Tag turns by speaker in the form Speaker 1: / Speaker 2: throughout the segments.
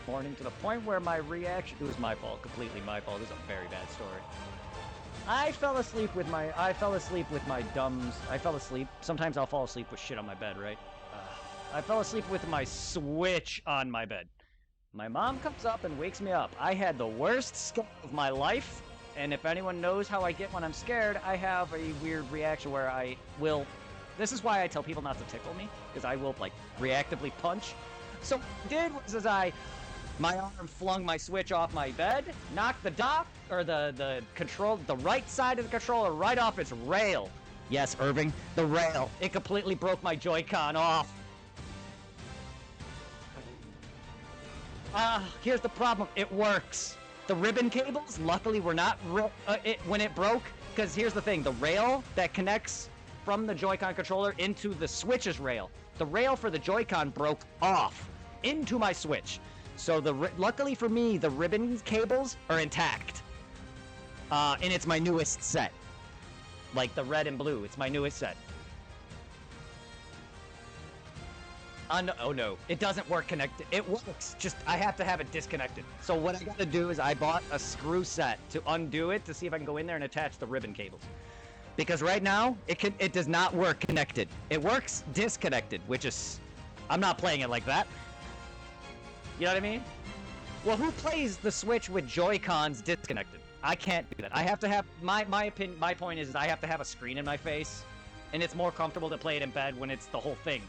Speaker 1: morning to the point where my reaction, it was my fault, completely my fault. This is a very bad story. I fell asleep with my dumbs. I fell asleep. Sometimes I'll fall asleep with shit on my bed, right? I fell asleep with my Switch on my bed. My mom comes up and wakes me up. I had the worst scare of my life, and if anyone knows how I get when I'm scared, I have a weird reaction where I will... This is why I tell people not to tickle me, because I will, like, reactively punch. So what I did was my arm flung my Switch off my bed, knocked the dock, or the right side of the controller right off its rail. Yes, Irving, the rail. It completely broke my Joy-Con off. Here's the problem. It works. The ribbon cables, luckily, were not when it broke, because here's the thing. The rail that connects from the Joy-Con controller into the Switch's rail, the rail for the Joy-Con broke off into my Switch. So luckily for me, the ribbon cables are intact. And it's my newest set. Like the red and blue, it's my newest set. Oh no, it doesn't work connected. It works, just I have to have it disconnected. So what I gotta do is I bought a screw set to undo it to see if I can go in there and attach the ribbon cables. Because right now, it does not work connected. It works disconnected, which is... I'm not playing it like that. You know what I mean? Well, who plays the Switch with Joy-Cons disconnected? I can't do that. I have to have... My point is I have to have a screen in my face, and it's more comfortable to play it in bed when it's the whole thing.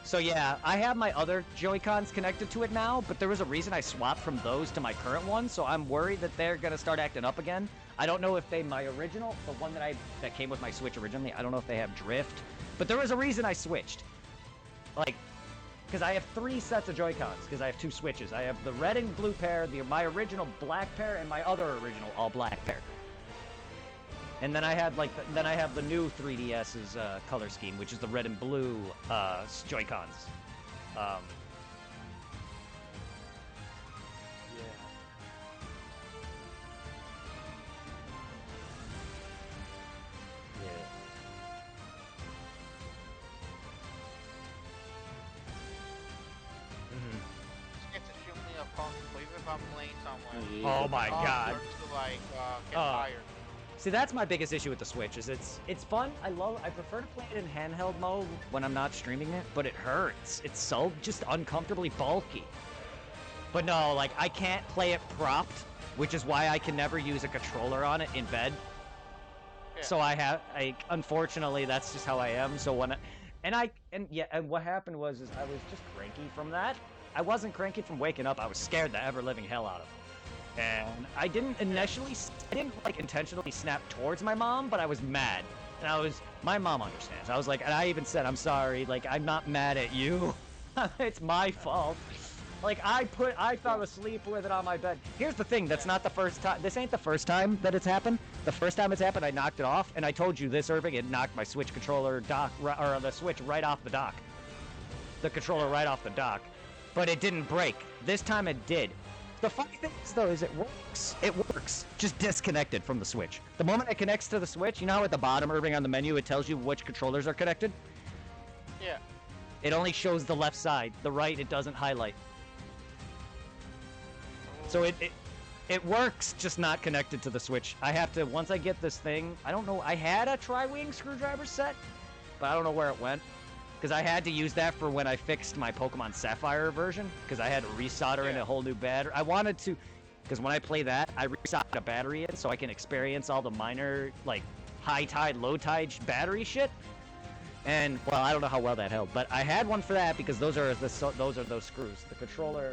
Speaker 1: So yeah, I have my other Joy-Cons connected to it now, but there was a reason I swapped from those to my current one, so I'm worried that they're gonna start acting up again. I don't know if my original, the one that came with my Switch originally, I don't know if they have drift, but there was a reason I switched. Like, because I have 3 sets of Joy-Cons, because I have 2 Switches. I have the red and blue pair, my original black pair, and my other original all black pair. And then I had the new 3DS's color scheme, which is the red and blue Joy-Cons.
Speaker 2: Yeah.
Speaker 3: It's extremely uncomfortable, even if I'm laying somewhere.
Speaker 2: Yeah.
Speaker 1: Oh my god.
Speaker 3: To like get tired.
Speaker 1: See, that's my biggest issue with the Switch, is it's fun. I prefer to play it in handheld mode when I'm not streaming it, but it hurts. It's so just uncomfortably bulky. But no, like, I can't play it propped, which is why I can never use a controller on it in bed.
Speaker 3: Yeah.
Speaker 1: So unfortunately, that's just how I am. So and what happened was I was just cranky from that. I wasn't cranky from waking up. I was scared the ever-living hell out of it. And I didn't like intentionally snap towards my mom, but I was mad. And my mom understands. I was like, and I even said, I'm sorry, like, I'm not mad at you. It's my fault. Like, I fell asleep with it on my bed. Here's the thing, that's not the first time, this ain't the first time that it's happened. The first time it's happened, I knocked it off, and I told you this, Irving, it knocked my Switch controller or the Switch right off the dock. The controller right off the dock. But it didn't break. This time it did. The funny thing is, though, is it works. It works. Just disconnected from the Switch. The moment it connects to the Switch, you know how at the bottom, Irving, on the menu, it tells you which controllers are connected?
Speaker 3: Yeah.
Speaker 1: It only shows the left side. The right, it doesn't highlight. So it works, just not connected to the Switch. I have to, once I get this thing, I don't know, I had a Tri-Wing screwdriver set, but I don't know where it went. Because I had to use that for when I fixed my Pokemon Sapphire version, because I had to resolder in a whole new battery. I wanted to, because when I play that, I resolder a battery in so I can experience all the minor, like, high tide, low tide battery shit. And, well, I don't know how well that held, but I had one for that because those are those screws. The controller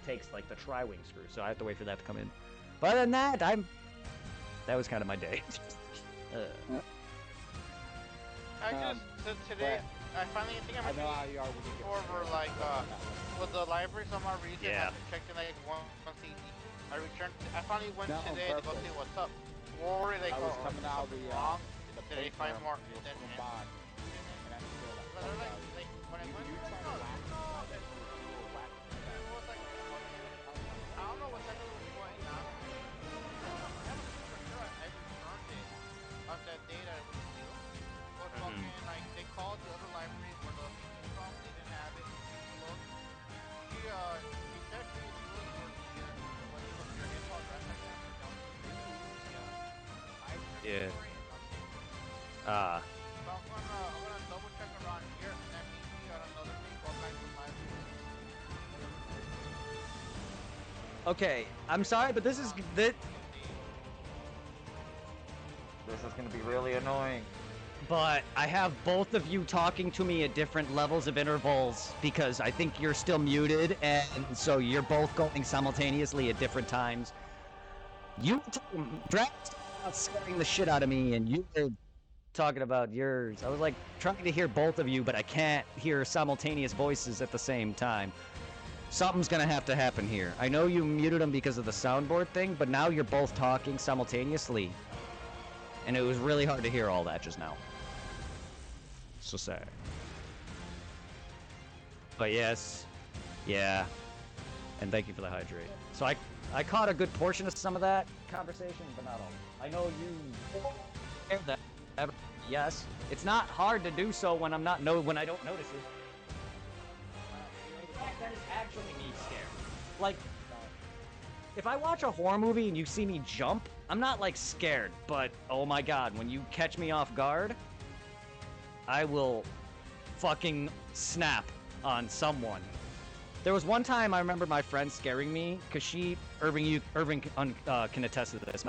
Speaker 1: takes, like, the Tri-Wing screw, so I have to wait for that to come in. But other than that, that was kind of my day.
Speaker 3: Today, I finally think I'm over like with the library for some reason.
Speaker 1: Yeah.
Speaker 3: I checked in like one CD. I returned. I finally went today to go see what's up. Or like
Speaker 2: coming out of the
Speaker 3: wrong. Did I find more?
Speaker 2: When I went,
Speaker 3: I don't know what's actually going on. I returned it on that day that it was due. But fucking like they called the other library where the CD from, they didn't have it. She said she looked
Speaker 1: Yeah.
Speaker 3: So I'm gonna double check around here and then meet you on another day, go back to my
Speaker 1: Okay, I'm sorry, but this is
Speaker 2: gonna be really annoying.
Speaker 1: But I have both of you talking to me at different levels of intervals because I think you're still muted, and so you're both going simultaneously at different times. You Drax scaring the shit out of me, and you were talking about yours. I was like trying to hear both of you, but I can't hear simultaneous voices at the same time. Something's gonna have to happen here. I know you muted them because of the soundboard thing, but now you're both talking simultaneously. And it was really hard to hear all that just now. So sad. But yes, yeah. And thank you for the hydrate. So I caught a good portion of some of that conversation, but not all. I know you heard that. Yes, it's not hard to do so when I'm not when I don't notice it. In fact, that is actually me scared. Like, if I watch a horror movie and you see me jump, I'm not like scared, but oh my god, when you catch me off guard, I will fucking snap on someone. There was one time I remember my friend scaring me because Irving can attest to this.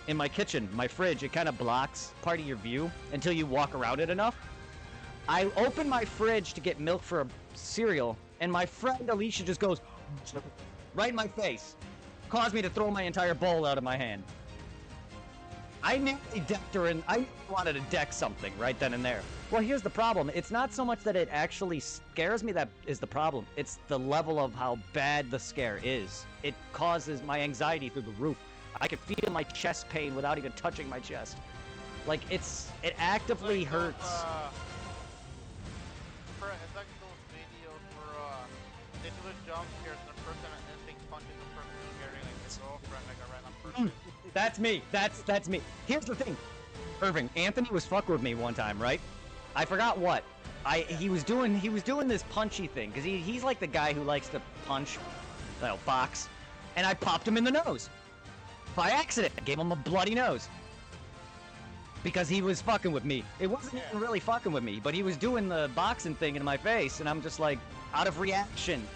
Speaker 1: In my kitchen, my fridge, it kind of blocks part of your view until you walk around it enough. I open my fridge to get milk for a cereal, and my friend Alicia just goes right in my face, caused me to throw my entire bowl out of my hand. I nearly decked her, and I wanted to deck something right then and there. Well, here's the problem. It's not so much that it actually scares me that is the problem. It's the level of how bad the scare is. It causes my anxiety through the roof. I can feel my chest pain without even touching my chest. Like, it actively hurts.
Speaker 3: It's like those videos where they do a jump scare and the person and they punches the person scaring like his girlfriend, like a random person.
Speaker 1: That's me. That's me. Here's the thing, Irving. Anthony was fucking with me one time, right? I forgot what. He was doing this punchy thing because he's like the guy who likes to punch, box, and I popped him in the nose by accident. I gave him a bloody nose because he was fucking with me. It wasn't even really fucking with me, but he was doing the boxing thing in my face, and I'm just like, out of reaction,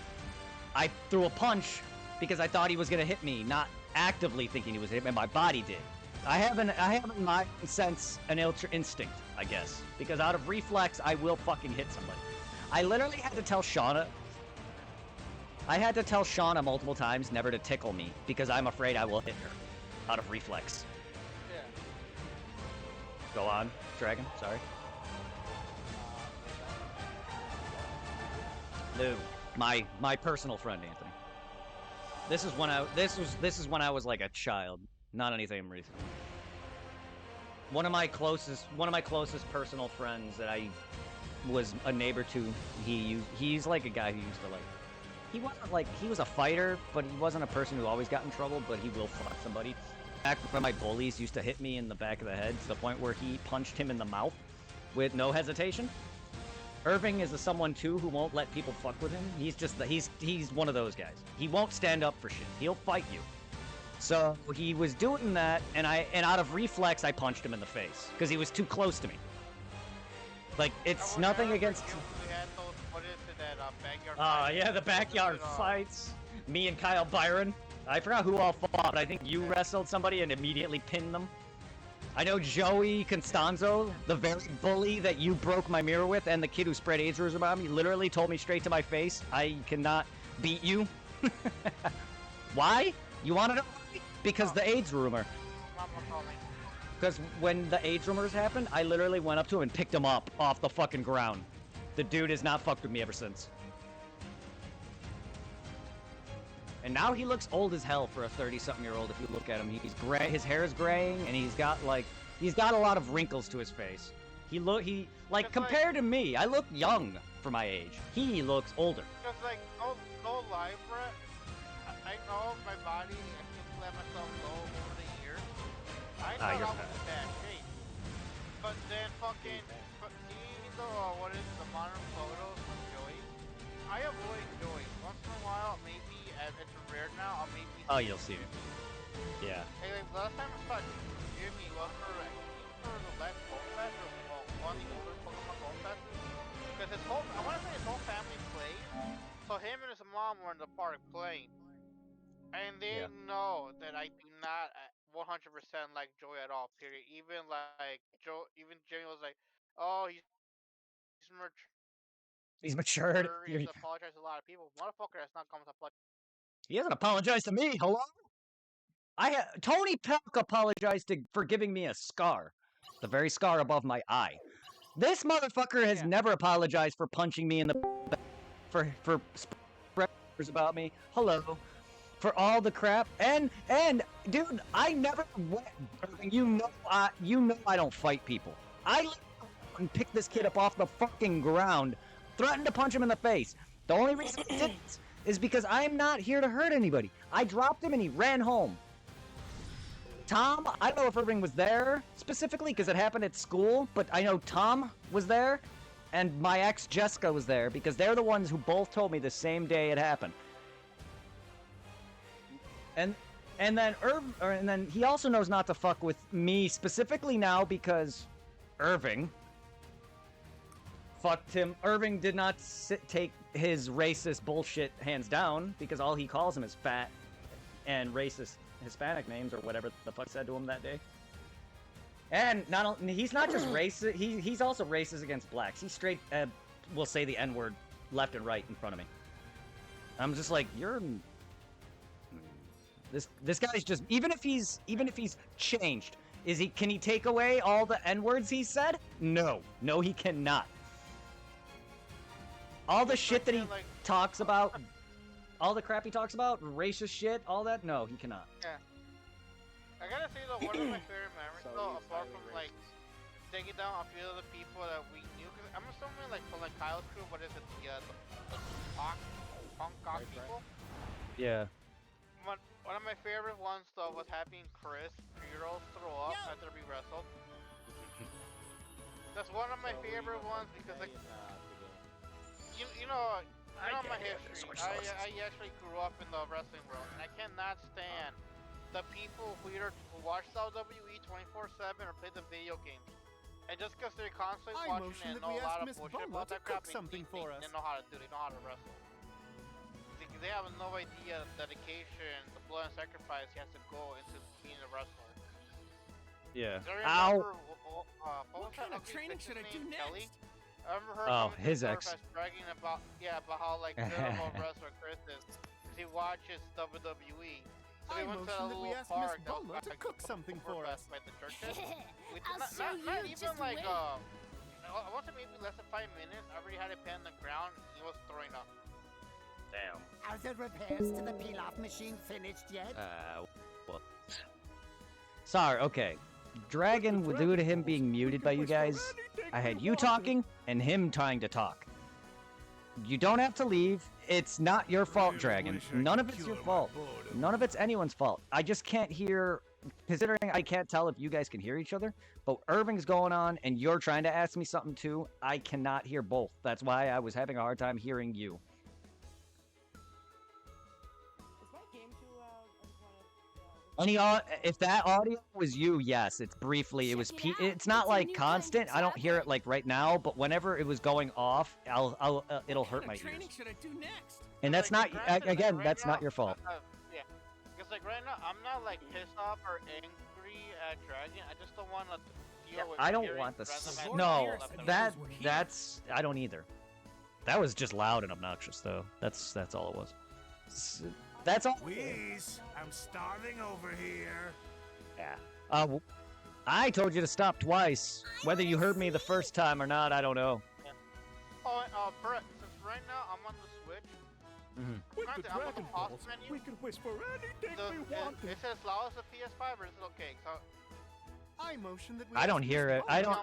Speaker 1: I threw a punch because I thought he was gonna hit me, not actively thinking he was hit me. My body did. I have in my sense an instinct, I guess, because out of reflex I will fucking hit somebody. I literally had to tell Shauna. I had to tell Shauna multiple times never to tickle me because I'm afraid I will hit her, out of reflex.
Speaker 3: Yeah.
Speaker 1: Go on, Dragon. Sorry. No, my personal friend Anthony. This is when I was like a child, not anything recent. One of my closest personal friends that I was a neighbor to. He's like a guy who used to like. He was a fighter, but he wasn't a person who always got in trouble. But he will fuck somebody. Back when my bullies used to hit me in the back of the head to the point where he punched him in the mouth with no hesitation. Irving is someone too who won't let people fuck with him. He's one of those guys. He won't stand up for shit. He'll fight you. So he was doing that, and out of reflex I punched him in the face because he was too close to me. Like, it's nothing against.
Speaker 3: We had those, what is it, that backyard
Speaker 1: yeah, the backyard fights. Me and Kyle Byron. I forgot who all fought. I think you wrestled somebody and immediately pinned them. I know Joey Constanzo, the very bully that you broke my mirror with, and the kid who spread AIDS rumors about me, literally told me straight to my face, I cannot beat you. Why? You want to know? Because the AIDS rumor. Because when the AIDS rumors happened, I literally went up to him and picked him up off the fucking ground. The dude has not fucked with me ever since. And now he looks old as hell for a 30-something-year-old if you look at him. He's gray, his hair is graying, and he's got a lot of wrinkles to his face. Compared to me, I look young for my age. He looks older.
Speaker 3: Because, like, no lie, Brett. I know my body, I can let myself go over the years. I thought I was in bad shape. But then see the modern photos of Joey? I avoid Joey. Once in a while, maybe, it's rare now, I'll maybe...
Speaker 1: Oh, you'll see me. Yeah.
Speaker 3: Hey, like, last time I saw Jimmy was for the last Gold Fest or one of the older Pokemon Gold Fest. Because I want to say his whole family played. So him and his mom were in the park playing. And they know that I do not 100% like Joey at all, period. Even like even Jimmy was like, oh, he's mature.
Speaker 1: He's matured.
Speaker 3: He has to apologize to a lot of people. Motherfucker has not come to apologize.
Speaker 1: He hasn't apologized to me. Hello? Tony Pelk apologized for giving me a scar. The very scar above my eye. This motherfucker has never apologized for punching me in the for spreaders about me. Hello. For all the crap. And dude, I never went. You know I don't fight people. I and pick this kid up off the fucking ground, threatened to punch him in the face. The only reason I didn't is because I'm not here to hurt anybody. I dropped him and he ran home. Tom, I don't know if Irving was there specifically because it happened at school, but I know Tom was there and my ex Jessica was there because they're the ones who both told me the same day it happened. And then he also knows not to fuck with me specifically now because Irving fucked him. Irving did not take his racist bullshit hands down because all he calls him is fat and racist Hispanic names or whatever the fuck said to him that day. And he's not just racist, he's also racist against blacks. He straight will say the N-word left and right in front of me. I'm just like, this guy's just even if he's changed, can he take away all the N-words he said? No, he cannot. All the shit that he talks about, all the crap he talks about, racist shit, all that, no, he cannot.
Speaker 3: Yeah. I gotta say though, one of my favorite memories though, apart from like taking down a few of the people that we knew, cause I'm assuming like for like Kyle's crew, what is it, the punk cock people?
Speaker 1: Yeah.
Speaker 3: One of my favorite ones though was having Chris Piro throw up after we wrestled. That's one of my favorite ones because like, you know my history. I actually grew up in the wrestling world, and I cannot stand the people who either watch WWE 24/7 or play the video games. And just because they're constantly watching and know a lot of bullshit about that crap, they know how to do. They know how to wrestle. They have no idea the dedication, the blood and sacrifice he has to go into being a wrestler.
Speaker 1: Yeah.
Speaker 3: Ow!
Speaker 4: What kind of training should I do next?
Speaker 3: Kelly? I remember her
Speaker 1: his ex.
Speaker 3: bragging about how like good of a wrestler Chris is, because he watches WWE. So we went to a little park that was
Speaker 4: to cook something for us
Speaker 3: by the churches.
Speaker 5: Not
Speaker 3: even like I want to maybe less than 5 minutes. I already had it pinned on the ground. And he was throwing up.
Speaker 1: Damn.
Speaker 5: Are the repairs to the peel-off machine finished yet?
Speaker 1: Well. Sorry, okay. Dragon, due to him being muted by you guys, I had you talking and him trying to talk. You don't have to leave. It's not your fault, Dragon. None of it's your fault. None of it's anyone's fault. I just can't hear, considering I can't tell if you guys can hear each other, but Irving's going on and you're trying to ask me something too. I cannot hear both. That's why I was having a hard time hearing you. If that audio was you, yes, it's briefly. It was. It's not like constant. I don't hear it like right now, but whenever it was going off, it'll hurt my ears.
Speaker 4: Should I do next?
Speaker 1: And that's not again.
Speaker 3: Right
Speaker 1: That's
Speaker 3: now,
Speaker 1: not your fault.
Speaker 3: Yeah, because like right now, I'm not like pissed off or angry at Dragon. I just don't want to deal with.
Speaker 1: I don't want this. No, that's. I don't either. That was just loud and obnoxious, though. That's all it was. That's all.
Speaker 6: Please, I'm starving over here.
Speaker 1: Yeah. I told you to stop twice. Whether you heard me the first time or not, I don't know.
Speaker 3: Yeah. Oh, Brett, since right now I'm on the Switch.
Speaker 4: With
Speaker 3: Granted,
Speaker 4: the
Speaker 3: I'm on the
Speaker 4: Dragon
Speaker 3: pause
Speaker 4: Balls,
Speaker 3: menu.
Speaker 4: we can whisper anything we want.
Speaker 3: It says loud as a PS5, or is it okay? So
Speaker 4: I motion that we
Speaker 1: I don't hear it. I don't.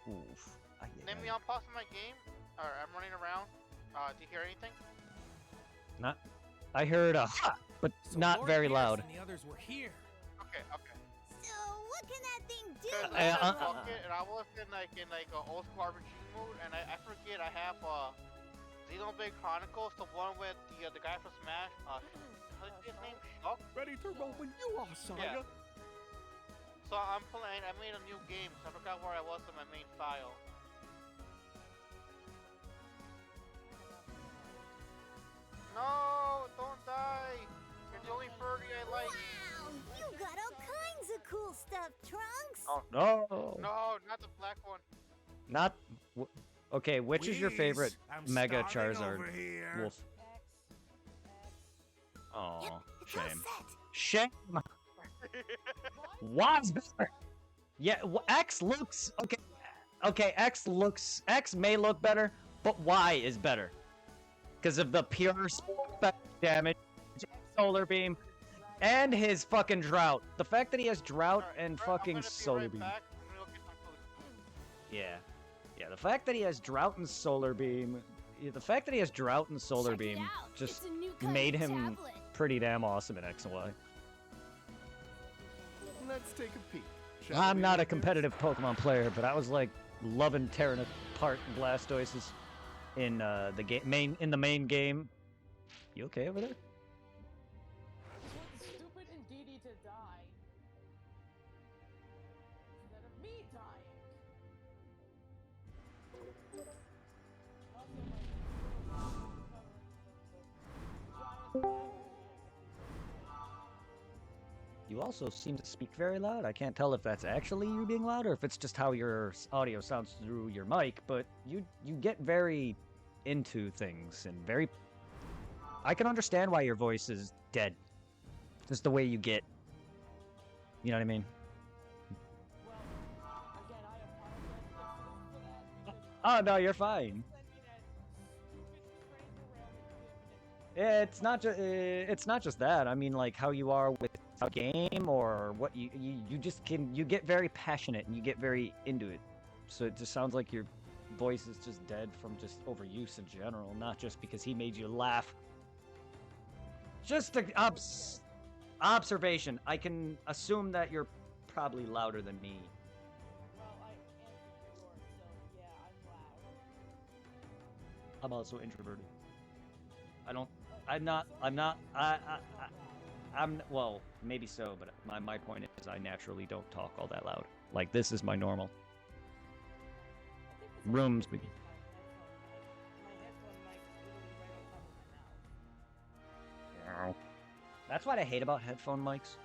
Speaker 1: Oof.
Speaker 3: name me on pause in my game. Or I'm running around. Do you hear anything?
Speaker 1: Not. I heard a ha, but
Speaker 4: So
Speaker 1: not
Speaker 4: Lord
Speaker 1: very
Speaker 4: Pierce
Speaker 1: loud.
Speaker 4: And the others were here.
Speaker 3: Okay.
Speaker 5: So what can that thing do?
Speaker 3: Fuck it, and I was in like a old school RPG mode, and I forget I have Xenoblade Chronicles, the one with the guy from Smash. his name Shock?
Speaker 4: Ready to roll when you are, sire.
Speaker 3: Yeah. So I'm playing. I made a new game. So I forgot where I was in my main file. No, don't die. You're the only Fergie I like.
Speaker 5: Wow, you got all kinds of cool stuff, Trunks.
Speaker 1: Oh no!
Speaker 3: No, not the black one.
Speaker 1: Not. Okay, which is your favorite
Speaker 6: I'm
Speaker 1: Mega
Speaker 6: starving
Speaker 1: Charizard
Speaker 6: over here.
Speaker 1: wolf? Oh,
Speaker 5: Yep, it's all
Speaker 1: shame.
Speaker 5: set.
Speaker 1: Shame. Y's better. Yeah, X looks okay. Okay, X may look better, but Y is better because of the pure spec damage, solar beam, and his fucking drought. The fact that he has drought
Speaker 3: Alright,
Speaker 1: and
Speaker 3: I'm
Speaker 1: fucking
Speaker 3: gonna be
Speaker 1: solar
Speaker 3: right
Speaker 1: beam.
Speaker 3: back. I'm gonna go get some food.
Speaker 1: Yeah, the fact that he has drought and solar beam. The fact that he has drought and solar
Speaker 7: Check it
Speaker 1: beam
Speaker 7: out.
Speaker 1: just
Speaker 7: It's a new kind
Speaker 1: made
Speaker 7: of
Speaker 1: him
Speaker 7: tablet.
Speaker 1: pretty damn awesome in X and Y.
Speaker 4: Let's take a peek. shall
Speaker 1: I'm
Speaker 4: we,
Speaker 1: not a
Speaker 4: Lucas?
Speaker 1: competitive Pokemon player, but I was like loving tearing apart Blastoises in the main game. You okay over there?
Speaker 8: Stupid and Dee to die. Instead of me dying.
Speaker 1: You also seem to speak very loud. I can't tell if that's actually you being loud or if it's just how your audio sounds through your mic, but you get very into things and very... I can understand why your voice is dead. Just the way you get. You know what I mean? Oh, no, you're fine. It's not just that. I mean, like how you are with a game, or what you just you get very passionate and you get very into it. So it just sounds like your voice is just dead from just overuse in general, not just because he made you laugh. Just an observation. I can assume that you're probably louder than me.
Speaker 8: Well, I answered the door, so yeah, I'm loud.
Speaker 1: I'm also introverted. I'm well, maybe so, but my point is I naturally don't talk all that loud. Like, this is my normal. Rooms.
Speaker 8: My headphone mic is literally right on top of my mouth.
Speaker 1: That's what I hate about headphone mics.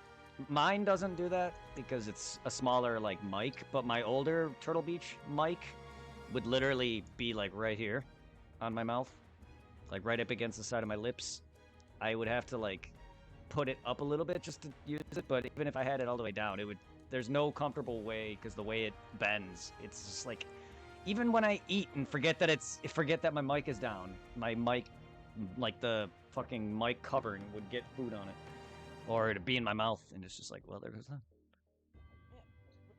Speaker 1: Mine doesn't do that because it's a smaller, like, mic, but my older Turtle Beach mic would literally be, like, right here on my mouth. Like, right up against the side of my lips. I would have to, like, put it up a little bit just to use it, but even if I had it all the way down, there's no comfortable way because the way it bends, it's just like, even when I eat and forget that my mic is down, my mic, like the fucking mic covering would get food on it, or it'd be in my mouth, and it's just like, well, there goes that.
Speaker 8: Yeah,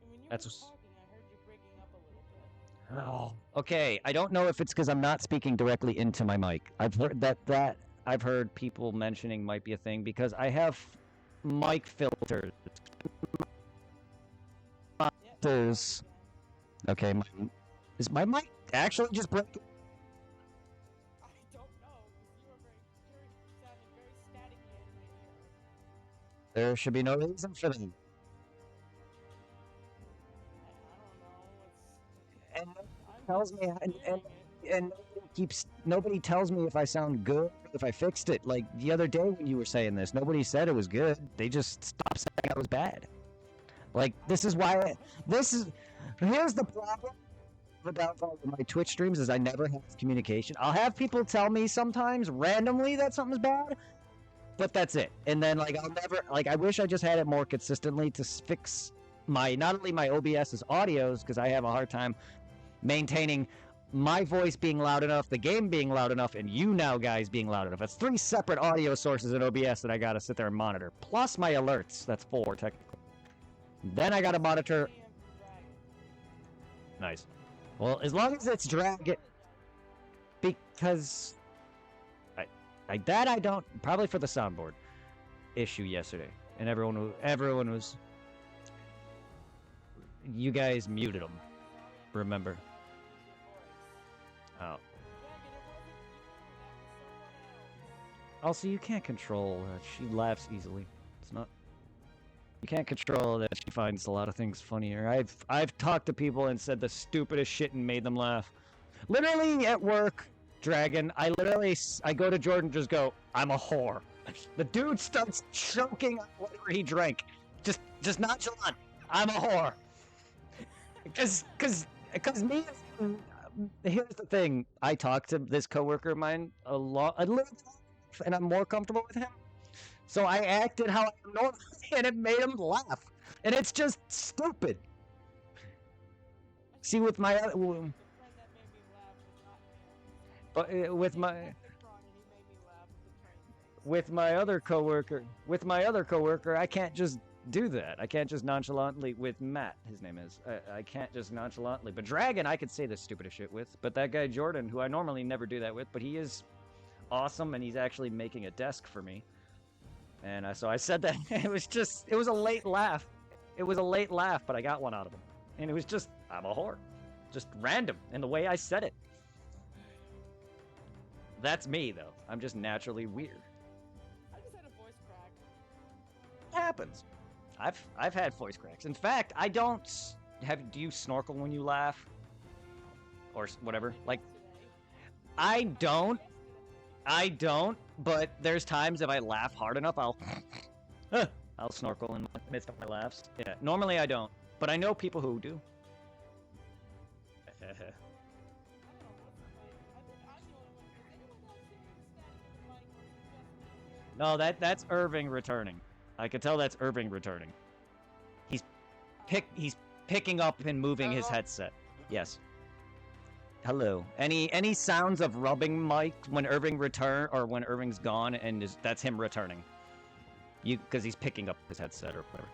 Speaker 8: when you
Speaker 1: That's
Speaker 8: were
Speaker 1: what's-
Speaker 8: talking, I heard you breaking up a little bit.
Speaker 1: Oh. Okay, I don't know if it's because I'm not speaking directly into my mic. I've heard that I've heard people mentioning might be a thing because I have mic filters. Filters. Okay, is my mic actually just breaking?
Speaker 8: I don't know, because you sounded very staticky in my ear.
Speaker 1: There should be no reason for them.
Speaker 8: I
Speaker 1: And
Speaker 8: don't know, I'm
Speaker 1: tells me
Speaker 8: hearing it.
Speaker 1: and nobody tells me if I sound good, if I fixed it. Like the other day when you were saying this, nobody said it was good. They just stopped saying I was bad. Like, this is why here's the problem about my Twitch streams is I never have communication. I'll have people tell me sometimes randomly that something's bad, but that's it. And then like I'll never, like, I wish I just had it more consistently to fix not only my OBS's audios, because I have a hard time maintaining my voice being loud enough, the game being loud enough, and you now guys being loud enough. That's 3 separate audio sources in OBS that I gotta sit there and monitor. Plus my alerts. That's 4 technically. Then I gotta monitor. Nice. Well, as long as it's drag, because I don't, probably for the soundboard issue yesterday, and everyone was. You guys muted them. Remember? Oh. Also, you can't control that. She laughs easily. It's not. You can't control that she finds a lot of things funnier. I've talked to people and said the stupidest shit and made them laugh. Literally at work, Dragon, I go to Jordan, just go, I'm a whore. The dude starts choking on whatever he drank. Just nonchalant. I'm a whore. Cause me, here's the thing. I talked to this coworker of mine a little bit, and I'm more comfortable with him. So I acted how I am normally, and it made him laugh. And it's just stupid. See, with my
Speaker 8: The friend that made me laugh was not him.
Speaker 1: but with my
Speaker 8: He kept wrong and he made me laugh with the train thing.
Speaker 1: with my other coworker, I can't just do that. I can't just nonchalantly with Matt. His name is. I can't just nonchalantly. But Dragon, I could say the stupidest shit with. But that guy Jordan, who I normally never do that with, but he is awesome, and he's actually making a desk for me. And so I said that. It was a late laugh. It was a late laugh, but I got one out of him. And it was just, I'm a whore. Just random in the way I said it. That's me, though. I'm just naturally weird.
Speaker 8: I just had a voice crack.
Speaker 1: It happens. I've had voice cracks. In fact, I don't do you snorkel when you laugh? Or whatever? Like, I don't, but there's times if I laugh hard enough, I'll snorkel in the midst of my laughs. Yeah, normally I don't, but I know people who do.
Speaker 8: I don't know what's the mic. I think I'm the only one. Is anyone else hearing static in the mic, or is it just me
Speaker 1: No, that's Irving returning. I can tell that's Irving returning. He's picking up and moving his
Speaker 3: Hello?
Speaker 1: headset. Yes. Hello. Any sounds of rubbing mic when Irving or when Irving's gone, and that's him returning. Because he's picking up his headset or whatever.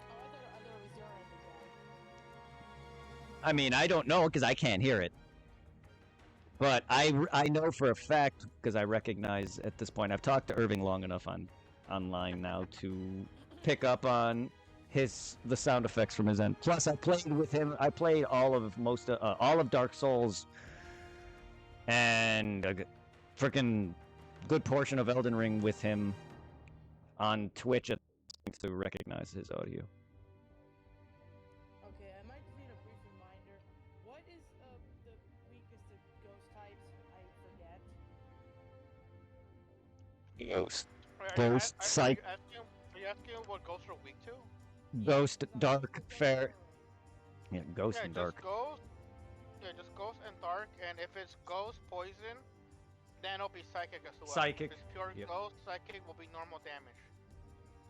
Speaker 8: Oh, I thought it was your end again.
Speaker 1: I mean, I don't know because I can't hear it. But I know for a fact because I recognize at this point I've talked to Irving long enough online now to pick up on the sound effects from his end. Plus, I played with him. I played all of Dark Souls and a freaking good portion of Elden Ring with him on Twitch to recognize his audio.
Speaker 8: Okay, I might just need a brief reminder. What is the weakest of ghost types? I forget.
Speaker 1: Ghost. Ghost, psych.
Speaker 3: Are you asking what ghosts are weak to?
Speaker 1: Ghost, dark, fair. Yeah, ghost and dark.
Speaker 3: Just ghost and dark, and if it's ghost poison, then it'll be psychic as well.
Speaker 1: Psychic,
Speaker 3: If it's pure
Speaker 1: yep.
Speaker 3: ghost, psychic will be normal damage.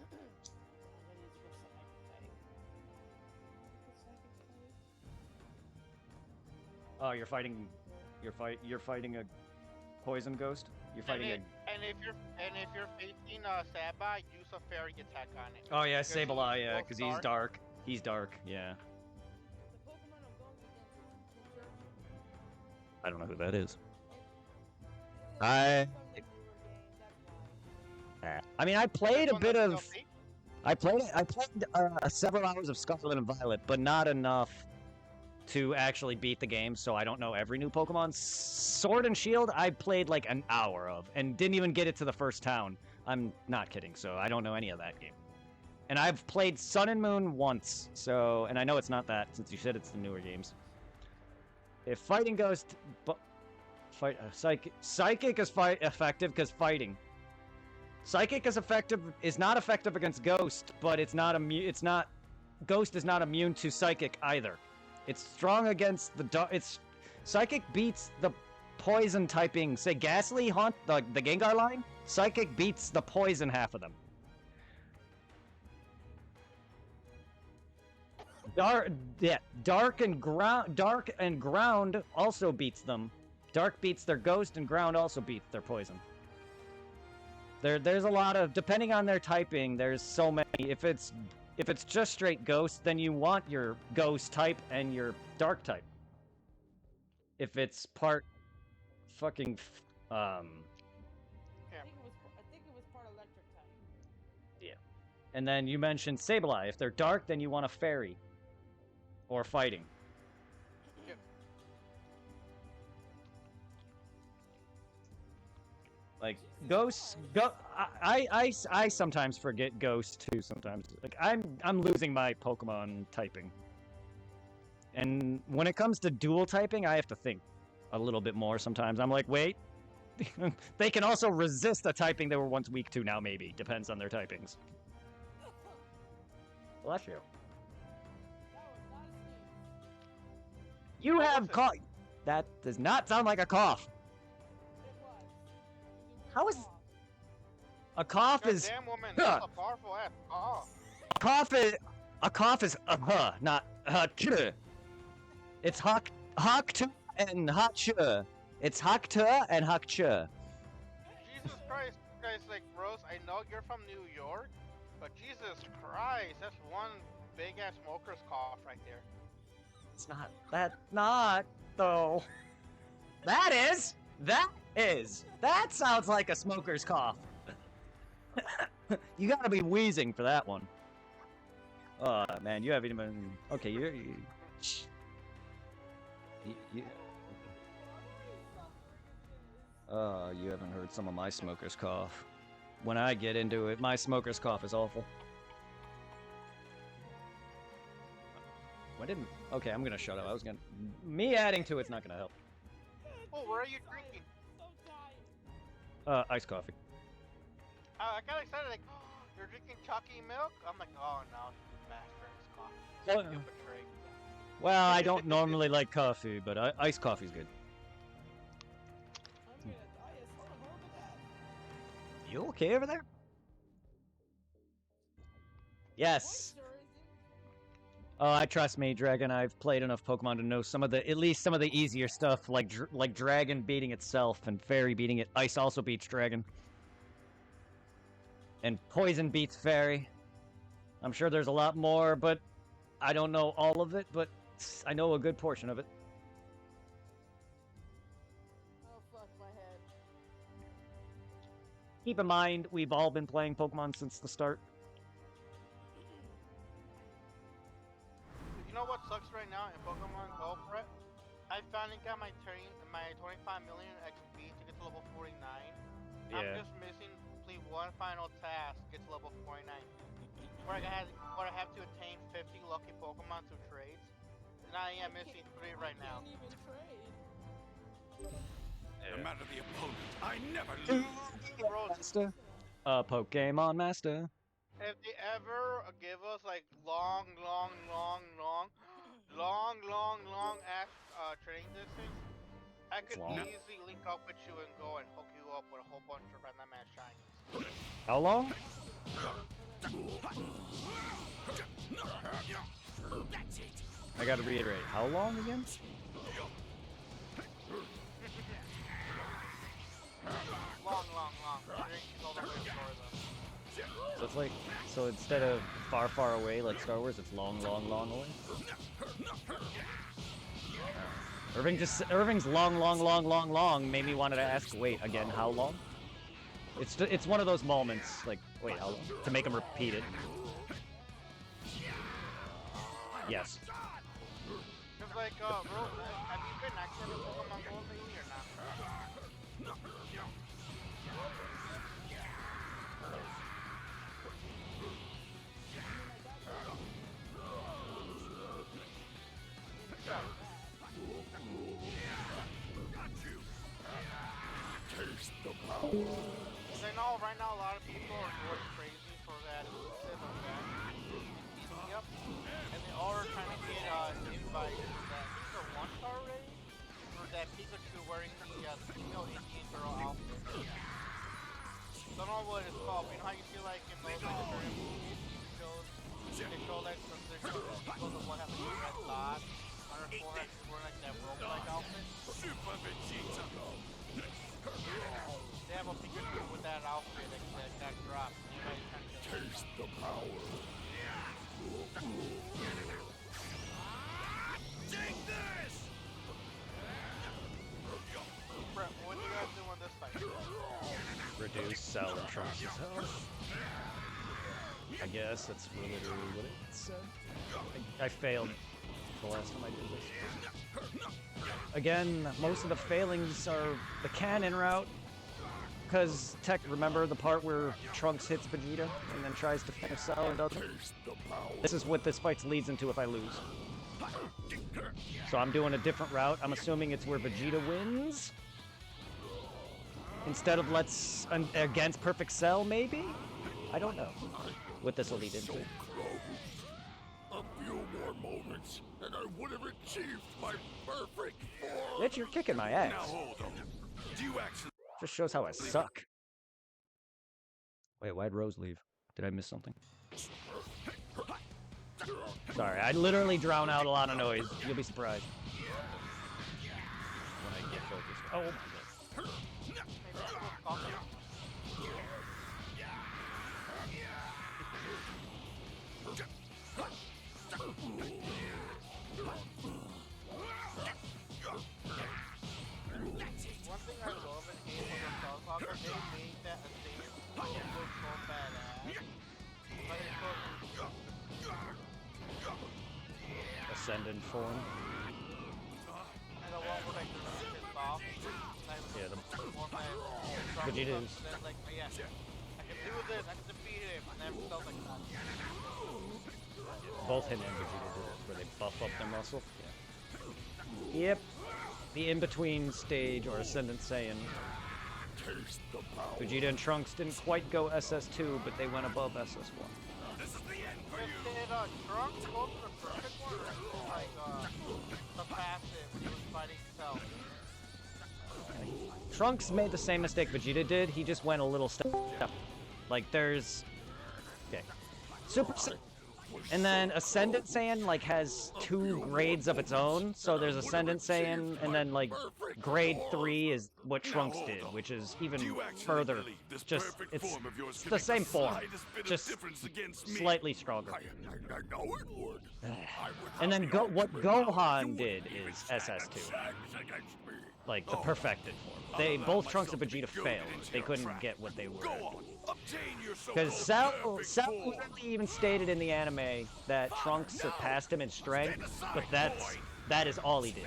Speaker 8: I need to go psychic type.
Speaker 1: Oh, you're fighting a poison ghost. You're fighting a.
Speaker 3: And if you're facing Saba, use a fairy attack on it.
Speaker 1: Oh yeah,
Speaker 3: Because
Speaker 1: Sableye,
Speaker 3: he's
Speaker 1: yeah,
Speaker 3: both
Speaker 1: because he's dark. He's dark, yeah.
Speaker 8: The Pokemon I'm going against is Churchill.
Speaker 1: I don't know who that is.
Speaker 8: It's
Speaker 1: I-
Speaker 8: some newer game, that's why.
Speaker 1: I mean, I played a
Speaker 3: This
Speaker 1: bit
Speaker 3: one
Speaker 1: of.
Speaker 3: that's DLC?
Speaker 1: I played several hours of Scarlet and Violet, but not enough to actually beat the game. So I don't know every new Pokemon. Sword and Shield, I played like an hour of, and didn't even get it to the first town. I'm not kidding. So I don't know any of that game. And I've played Sun and Moon once. So, and I know it's not that since you said it's the newer games. If Fighting Ghost, Psychic is effective because fighting. Psychic is not effective against Ghost, but Ghost is not immune to Psychic either. It's strong against Psychic beats the poison typing, say Ghastly, Haunt, the Gengar line. Psychic beats the poison half of them. Dark and ground also beats them. Dark beats their Ghost, and ground also beats their poison. There's a lot of, depending on their typing, there's so many. If it's just straight Ghost, then you want your Ghost type and your Dark type. If it's part fucking
Speaker 8: I think it was part electric type.
Speaker 1: yeah. And then you mentioned Sableye. If they're Dark, then you want a Fairy or fighting.
Speaker 3: Yep.
Speaker 1: Like Ghost, I sometimes forget Ghost too. Sometimes, like I'm losing my Pokemon typing, and when it comes to dual typing, I have to think a little bit more. Sometimes I'm like, wait, they can also resist a typing they were once weak to. Now maybe depends on their typings. Bless you. You have cough. That does not sound like a cough. How is a cough is
Speaker 3: Damn woman, that's a powerful ass cough.
Speaker 1: a cough is not it's haktu and hakcha. It's hakta and hakcha.
Speaker 3: Jesus Christ, guys, like Rose, I know you're from New York, but Jesus Christ, that's one big ass smoker's cough right there.
Speaker 1: It's not that not though. That sounds like a smoker's cough. You gotta be wheezing for that one. Oh man, you haven't even. Okay, you haven't heard some of my smoker's cough. When I get into it, my smoker's cough is awful. Why didn't? Okay, I'm gonna shut up. I was gonna. Me adding to it's not gonna help.
Speaker 3: Oh, where are you drinking?
Speaker 8: So tired.
Speaker 1: Iced coffee.
Speaker 3: I got excited, like, you're drinking chalky milk? I'm like, oh no, master is coffee.
Speaker 1: Well,
Speaker 3: You betrayed.
Speaker 1: Well, I don't normally like coffee, but iced coffee's good.
Speaker 8: I'm gonna die. It's not horrible.
Speaker 1: You okay over there? Yes.
Speaker 8: Moisture, is it?
Speaker 1: Oh, I trust me, Dragon. I've played enough Pokemon to know at least some of the easier stuff, like Dragon beating itself and Fairy beating it. Ice also beats Dragon. And Poison beats Fairy. I'm sure there's a lot more, but I don't know all of it, but I know a good portion of it.
Speaker 8: Oh fuck my head.
Speaker 1: Keep in mind, we've all been playing Pokemon since the start.
Speaker 3: You know what sucks right now in Pokemon Go, Brett? I finally got my 25 million XP to get to level 49.
Speaker 1: Yeah.
Speaker 3: I'm just missing complete one final task, get to level 49. Where I have to attain 50 lucky Pokemon to trades. And I am missing 3 right now.
Speaker 8: Can't even trade.
Speaker 6: No matter the opponent, I never lose.
Speaker 1: Master. Pokemon Master.
Speaker 3: If they ever give us like long ass training distance, I could
Speaker 1: long.
Speaker 3: easily link up with you and go and hook you up with a whole bunch of random ass shinies.
Speaker 1: How long?
Speaker 6: That's it.
Speaker 1: I gotta reiterate. How long again?
Speaker 3: Long. Training is all the way to Florida.
Speaker 1: So it's like, so instead of far away like Star Wars, it's long away. Irving's long made me wanted to ask, wait, again, how long? It's one of those moments, like, wait, how long? To make him repeat it. Yes.
Speaker 3: Cause like, bro, have you been active in Pokemon Go lately or not? Cause I know right now a lot of people are going crazy for that exclusive event. Yep. And they all are trying to get invites to that either 1-star raid or that Pikachu wearing the female Indian girl outfit. Don't know what it's called, but you know how you see like in those like certain movies shows, they show like some people that one have like a red dot on her forehead, she's wearing like that rope-like outfit.
Speaker 6: Super Vegeta.
Speaker 3: They have a Pikachu with that outfit that drops. Anybody's trying to
Speaker 6: Taste the power. Take this!
Speaker 3: Brett, what are you guys doing this fight?
Speaker 1: Reduce Sal and Trunks' health. I guess that's literally what it said. I failed the last time I did this. Again, most of the failings are the cannon route. because Tech, remember the part where Trunks hits Vegeta and then tries to finish Cell and doesn't? This is what this fight leads into if I lose. So I'm doing a different route. I'm assuming it's where Vegeta wins. Instead of against Perfect Cell, maybe? I don't know what this will lead into.
Speaker 6: A few more moments, and I would have achieved my perfect form.
Speaker 1: Bitch, you're kicking my ass.
Speaker 6: Now hold on. Do you actually?
Speaker 1: Just shows how I suck. Wait, why'd Rose leave? Did I miss something? Sorry, I literally drown out a lot of noise. You'll be surprised. When I get focused. Oh my god.
Speaker 3: One thing I love and hate about Cell Soccer, they made that a thing look so badass. But it's so...
Speaker 1: Ascendant form.
Speaker 3: And the one where like the roof is off.
Speaker 1: Yeah, the
Speaker 3: Vegeta's.
Speaker 1: Vegeta's.
Speaker 3: Like, yeah, I can do this, I can defeat him, and then stuff like that.
Speaker 1: Both him and Vegeta do it, where they buff up their muscle. Yeah. Yep. The in-between stage, or Ascendant Saiyan. Vegeta and Trunks didn't quite go SS2, but they went above SS1.
Speaker 6: This is the end for you.
Speaker 3: Did Trunks go to the perfect one, or like, the passive when he was fighting Cell?
Speaker 1: Trunks made the same mistake Vegeta did, he just went a little step. Like, there's... Okay. Super Saiyan. And then Ascendant Saiyan, like, has 2 grades of its own. So there's Ascendant Saiyan, and then, like, grade 3 is what Trunks did, which is even further. Just, it's the same form, just slightly stronger.
Speaker 6: I know it would.
Speaker 1: And then what Gohan did is SS2. Like, the perfected form. They, both Trunks and Vegeta failed. They couldn't get what they were. Because Cell literally even stated in the anime that Trunks surpassed him in strength, but that is all he did.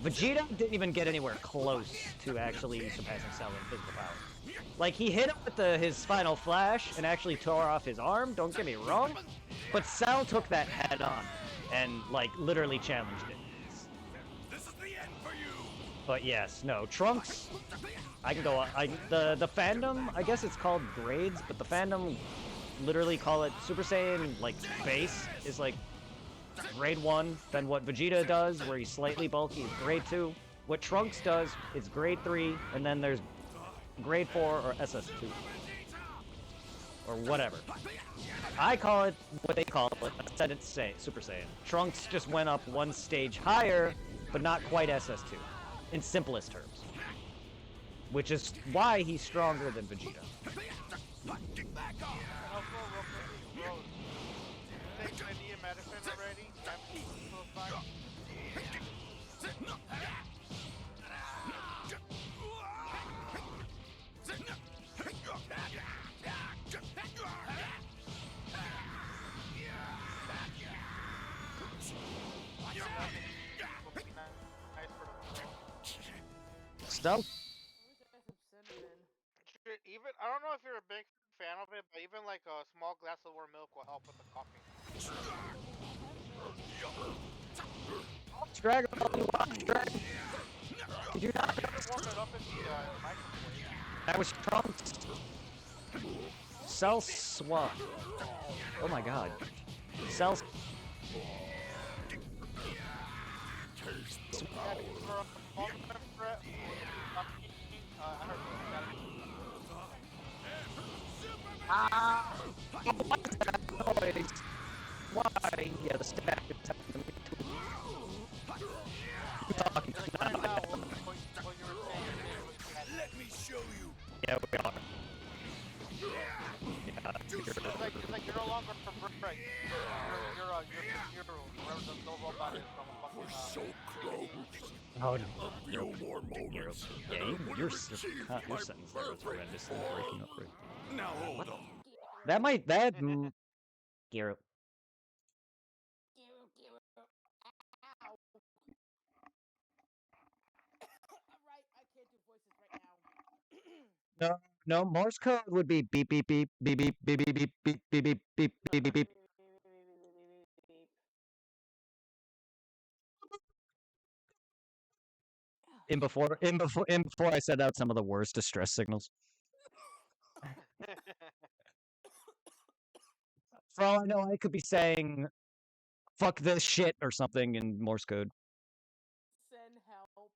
Speaker 1: Vegeta didn't even get anywhere close to actually surpassing Cell in physical power. Like, he hit him with his final flash and actually tore off his arm, don't get me wrong, but Cell took that head on and, like, literally challenged it. But yes, no, Trunks, I can go on, the fandom, I guess it's called grades, but the fandom literally call it Super Saiyan, like, base is like grade 1, then what Vegeta does, where he's slightly bulky, is grade 2. What Trunks does is grade 3, and then there's grade 4 or SS2. Or whatever. I call it what they call it, Ascendant Super Saiyan. Trunks just went up 1 stage higher, but not quite SS2. In simplest terms. Which is why he's stronger than Vegeta.
Speaker 3: And also, real quickly, Rose, did you take any medicine already? So far?
Speaker 1: Stuff?
Speaker 3: Even I don't know if you're a big fan of it, but even like a small glass of warm milk will help with the coughing.
Speaker 1: Dragon Ball, you watch Dragon. Did you not?
Speaker 3: Warm it up in the microwave.
Speaker 1: That was Trunks. Cell swap. Oh my god. Cell. What's that noise? Why? Yeah, the stack is happening to me too. I'm talking.
Speaker 3: Like right now, what you were saying is
Speaker 6: Let me show you.
Speaker 1: Yeah, we are. Yeah,
Speaker 3: it's like you're no longer from Brick. You're wherever the no robot is from a fucking.
Speaker 6: We're so close.
Speaker 1: Oh,
Speaker 6: A few more moments.
Speaker 1: yeah,
Speaker 6: and I would
Speaker 1: your
Speaker 6: have achieved
Speaker 1: sentence
Speaker 6: my
Speaker 1: there was
Speaker 6: perfect
Speaker 1: horrendously
Speaker 6: form.
Speaker 1: breaking up. Right?
Speaker 6: Now hold on.
Speaker 1: That might Gyro.
Speaker 8: Alright, I can't do voices right now.
Speaker 1: No, Morse code would be beep beep beep beep beep beep beep beep beep beep beep beep beep beep beep. In before I set out some of the worst distress signals. For all I know, I could be saying "fuck this shit" or something in Morse code.
Speaker 8: Send help.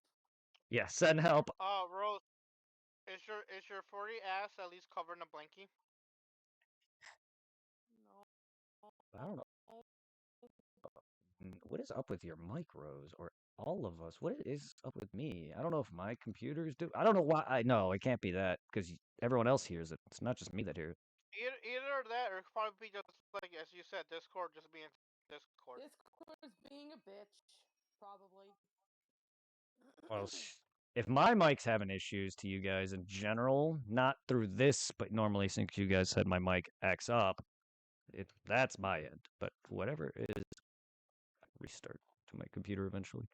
Speaker 1: Yeah, send help.
Speaker 3: Oh, Rose, is your 40 ass at least covered in a blankie?
Speaker 8: No.
Speaker 1: I don't know. What is up with your mic, Rose, or all of us? What is up with me? I don't know if my computers do. I don't know why. I know it can't be that because everyone else hears it. It's not just me that hears it.
Speaker 3: Either that, or it could probably be just like as you said, Discord just being Discord.
Speaker 8: Discord's being a bitch, probably.
Speaker 1: Well, if my mic's having issues to you guys in general, not through this, but normally since you guys said my mic acts up, that's my end. But whatever it is, restart to my computer eventually.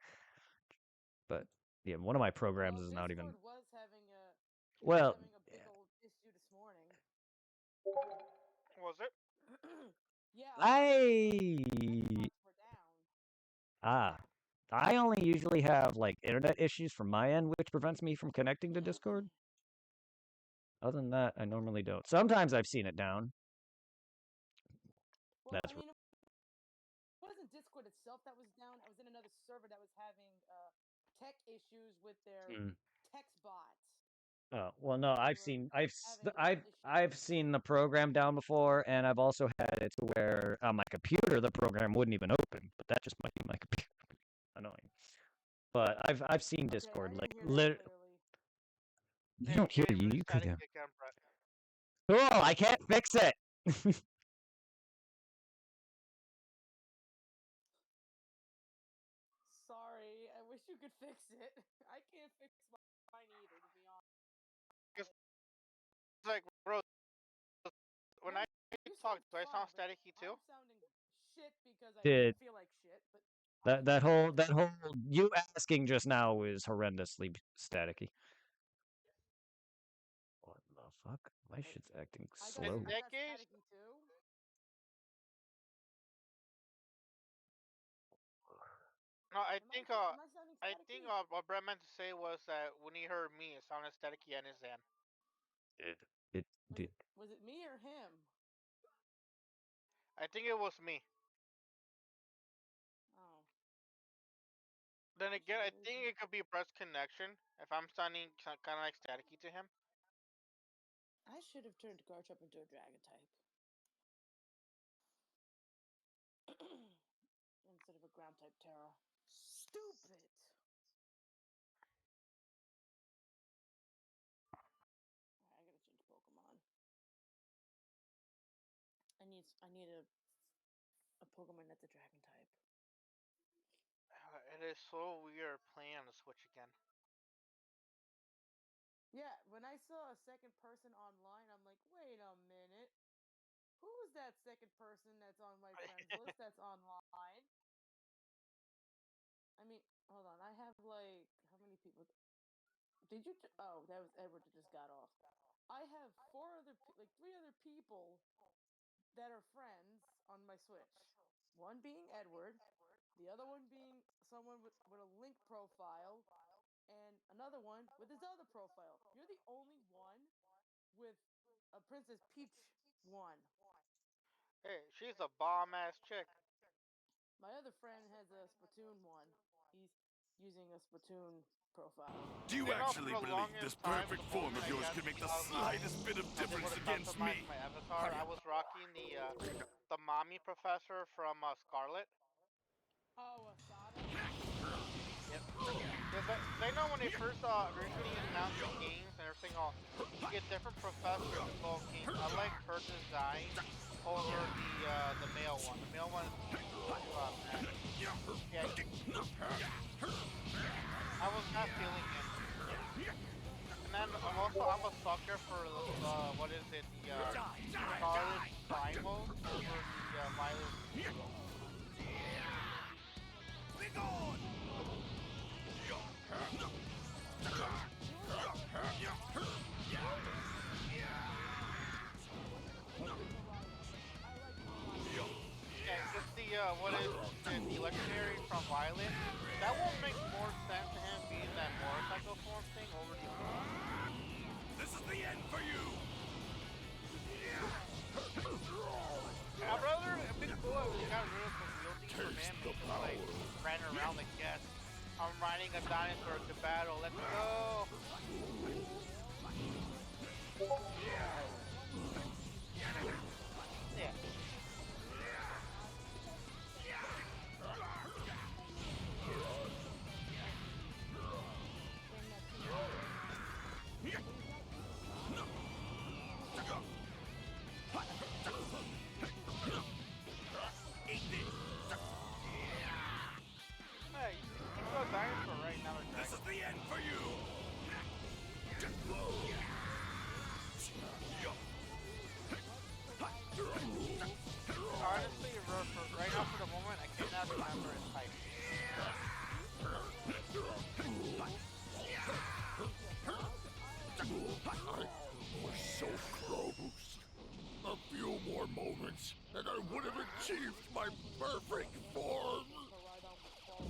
Speaker 1: But yeah, one of my programs is not even.
Speaker 8: Discord was having a
Speaker 1: Well,
Speaker 8: having a big old issue this morning.
Speaker 3: Was it?
Speaker 8: Yeah.
Speaker 1: I
Speaker 8: Were down.
Speaker 1: I only usually have like internet issues from my end, which prevents me from connecting to Discord. Other than that, I normally don't. Sometimes I've seen it down.
Speaker 8: Well, I mean, it wasn't Discord itself that was down. I was in another server that was having tech issues with their text bots.
Speaker 1: Oh well, no, I've seen the program down before, and I've also had it to where on my computer the program wouldn't even open. But that just might be my computer. Annoying. But I've seen Discord like literally. You don't hear you. You could have. Oh, I can't fix it.
Speaker 8: Sorry, I wish you could fix it. I can't fix mine either, to be honest.
Speaker 3: It's like, bro, when I talk, do I sound staticky too?
Speaker 8: I'm sounding shit because I feel like shit, but
Speaker 1: that whole you asking just now was horrendously staticky. What the fuck? My shit's acting slow.
Speaker 3: No, I think what Brett meant to say was that when he heard me, it sounded staticky on his end.
Speaker 1: It did.
Speaker 8: Was it me or him?
Speaker 3: I think it was me.
Speaker 8: Oh.
Speaker 3: Then again, I think it could be Brett's connection. If I'm sounding kind of like staticky to him.
Speaker 8: I should have turned Garchomp into a dragon type. Instead of a ground type Terra. Stupid! Alright, I gotta change Pokemon. I need a Pokemon that's a dragon type.
Speaker 3: It is so weird playing on the Switch again.
Speaker 8: Yeah, when I saw a second person online, I'm like, wait a minute. Who's that second person that's on my friends list that's online? I mean, hold on. I have like, how many people? Did you? Oh, that was Edward that just got off. I have three other people that are friends on my Switch. One being Edward, the other one being someone with a Link profile, and another one with his other profile. You're the only one with a Princess Peach one.
Speaker 3: Hey, she's a bomb ass chick.
Speaker 8: My other friend has a Splatoon one. He's using a Splatoon profile.
Speaker 6: Do you actually believe this perfect form of yours can make the slightest bit of difference against me?
Speaker 3: My avatar, I was rocking the mommy professor from Scarlet.
Speaker 8: Oh, Asada?
Speaker 3: Yep. They know when they first originally announced the games and everything, you get different professors in both games. I like her design over the male one. The male one is I was not feeling it. And then I'm a sucker for what is it, the Scarlet Primal over the Violet. what is the legendary from Violet, that will make more sense to him being that motorcycle form thing over the other.
Speaker 6: This is the end for you!
Speaker 3: I'd rather a big cool if we got rid of the wielding for man and just like ran around like, yes, I'm riding a dinosaur to battle, let's go! Yeah. Hey, you can go dinosaur right now,
Speaker 6: This is the end for you!
Speaker 3: honestly, right now for the moment, I cannot remember his type.
Speaker 6: We're so close. A few more moments, and I would have achieved my perfect form.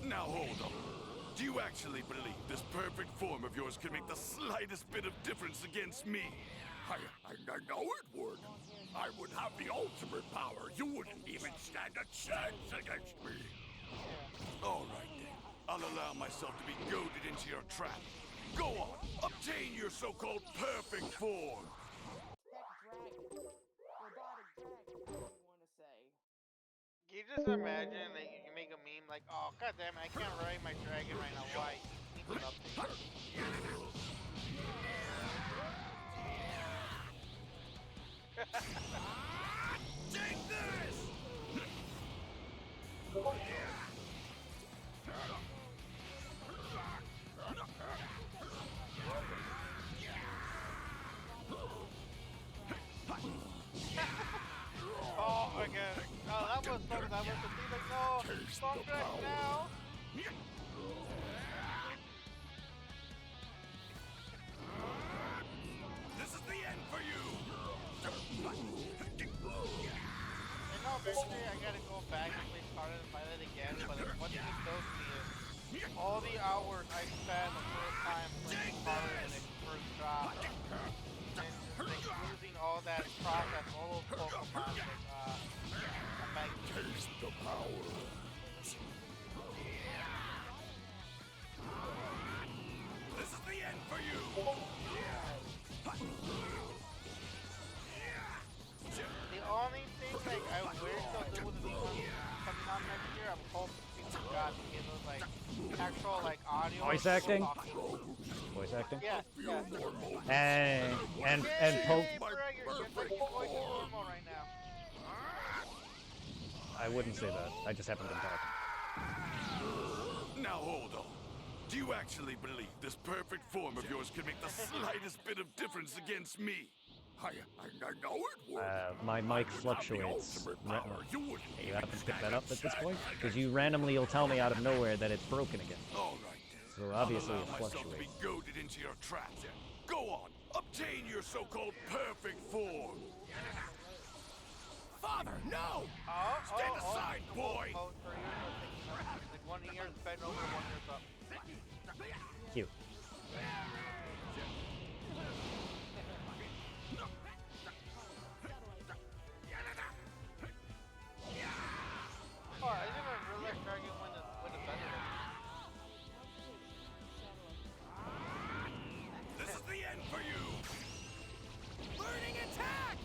Speaker 6: Now hold on. Do you actually believe this perfect form of yours can make the slightest bit of difference against me? I know it would. I would have the ultimate power. You wouldn't even stand a chance against me. All right then. I'll allow myself to be goaded into your trap. Go on, obtain your so-called perfect form.
Speaker 8: Robotic dragon, whatever you want to say.
Speaker 3: Can you just imagine that you can make a meme like, oh goddamn it, I can't ride my dragon right now. Why? It needs an update.
Speaker 6: Take this!
Speaker 3: Oh my god. Oh, that was something that was the thing like, no, don't drag now.
Speaker 6: This is the end for you!
Speaker 3: And now eventually I gotta go back and play Scarlet and Violet again, but like, what this does to me is all the hours I spent the first time playing Scarlet and its first drop, and just like losing all that process, all those Pokemon, like, I'm back.
Speaker 6: Taste the power. This is the end for you!
Speaker 3: The only thing like I wish they'll do with the new one coming out next year, I'm hoping to God to give us like actual like audio.
Speaker 1: Voice
Speaker 3: of
Speaker 1: acting?
Speaker 3: talking.
Speaker 1: Voice acting?
Speaker 3: Yeah, yeah.
Speaker 1: And
Speaker 3: Yay,
Speaker 1: poke.
Speaker 3: Bragg, you're just like your voice is normal right now.
Speaker 1: I wouldn't say that. I just haven't been talking.
Speaker 6: Now hold on. Do you actually believe this perfect form of yours can make the slightest bit of difference against me? I know it would.
Speaker 1: My mic fluctuates.
Speaker 6: Power. You wouldn't
Speaker 1: You
Speaker 6: even
Speaker 1: haven't picked
Speaker 6: stand
Speaker 1: that
Speaker 6: a
Speaker 1: up at this
Speaker 6: chance
Speaker 1: point?
Speaker 6: against
Speaker 1: Because you randomly you'll tell me out of nowhere that it's broken again.
Speaker 6: All right then.
Speaker 1: So obviously
Speaker 6: I'll
Speaker 1: it
Speaker 6: allow myself to be
Speaker 1: fluctuates.
Speaker 6: goaded into your trap. Go on, obtain your so-called perfect form. Father, no! Stand aside, boy!
Speaker 3: Oh, for you, like one ear's bent over, one ear's up.
Speaker 1: Cute.
Speaker 3: Oh, I didn't realize Dragon went a better.
Speaker 6: This is the end for you! Burning attack!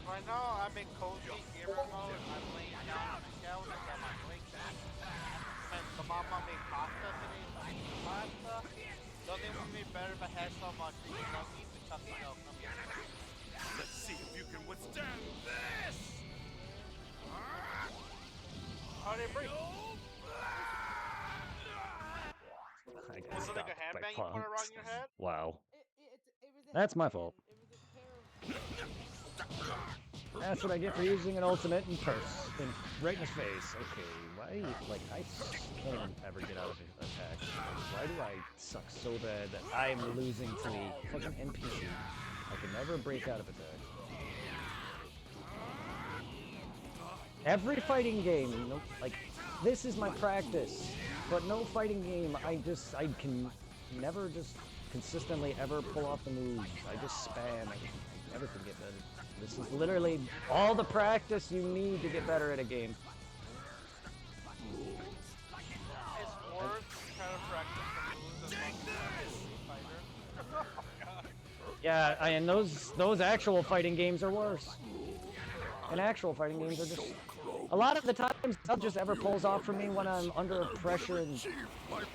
Speaker 3: Right now, I'm in cozy gamer mode. I'm laying down on the couch. I got my drink. And the mama made pasta today. So I eat pasta. Don't think it would be better if I had some chicken nuggets and chocolate milk.
Speaker 6: Let's see if you can withstand this!
Speaker 3: How did it break?
Speaker 1: I got
Speaker 3: Was it like
Speaker 1: stopped
Speaker 3: a
Speaker 1: by
Speaker 3: handbang you put
Speaker 1: punks.
Speaker 3: around your head?
Speaker 1: Wow.
Speaker 8: It was a
Speaker 1: That's my
Speaker 8: headband.
Speaker 1: fault.
Speaker 8: It was a pair of
Speaker 1: That's what I get for using an ultimate in purse. Right in his face. Okay, why? Like, I can't even ever get out of attacks. Why do I suck so bad that I'm losing to a fucking NPC? I can never break out of attacks. Every fighting game, like, this is my practice. But no fighting game, I can never just consistently ever pull off the moves. I just spam everything. I never can get better. This is literally all the practice you need to get better at a game.
Speaker 3: It's worse kind of practice for moves than Fighter.
Speaker 1: Yeah, and those actual fighting games are worse. And actual fighting games are just... A lot of the times, I'll just ever pulls off for me when I'm under pressure and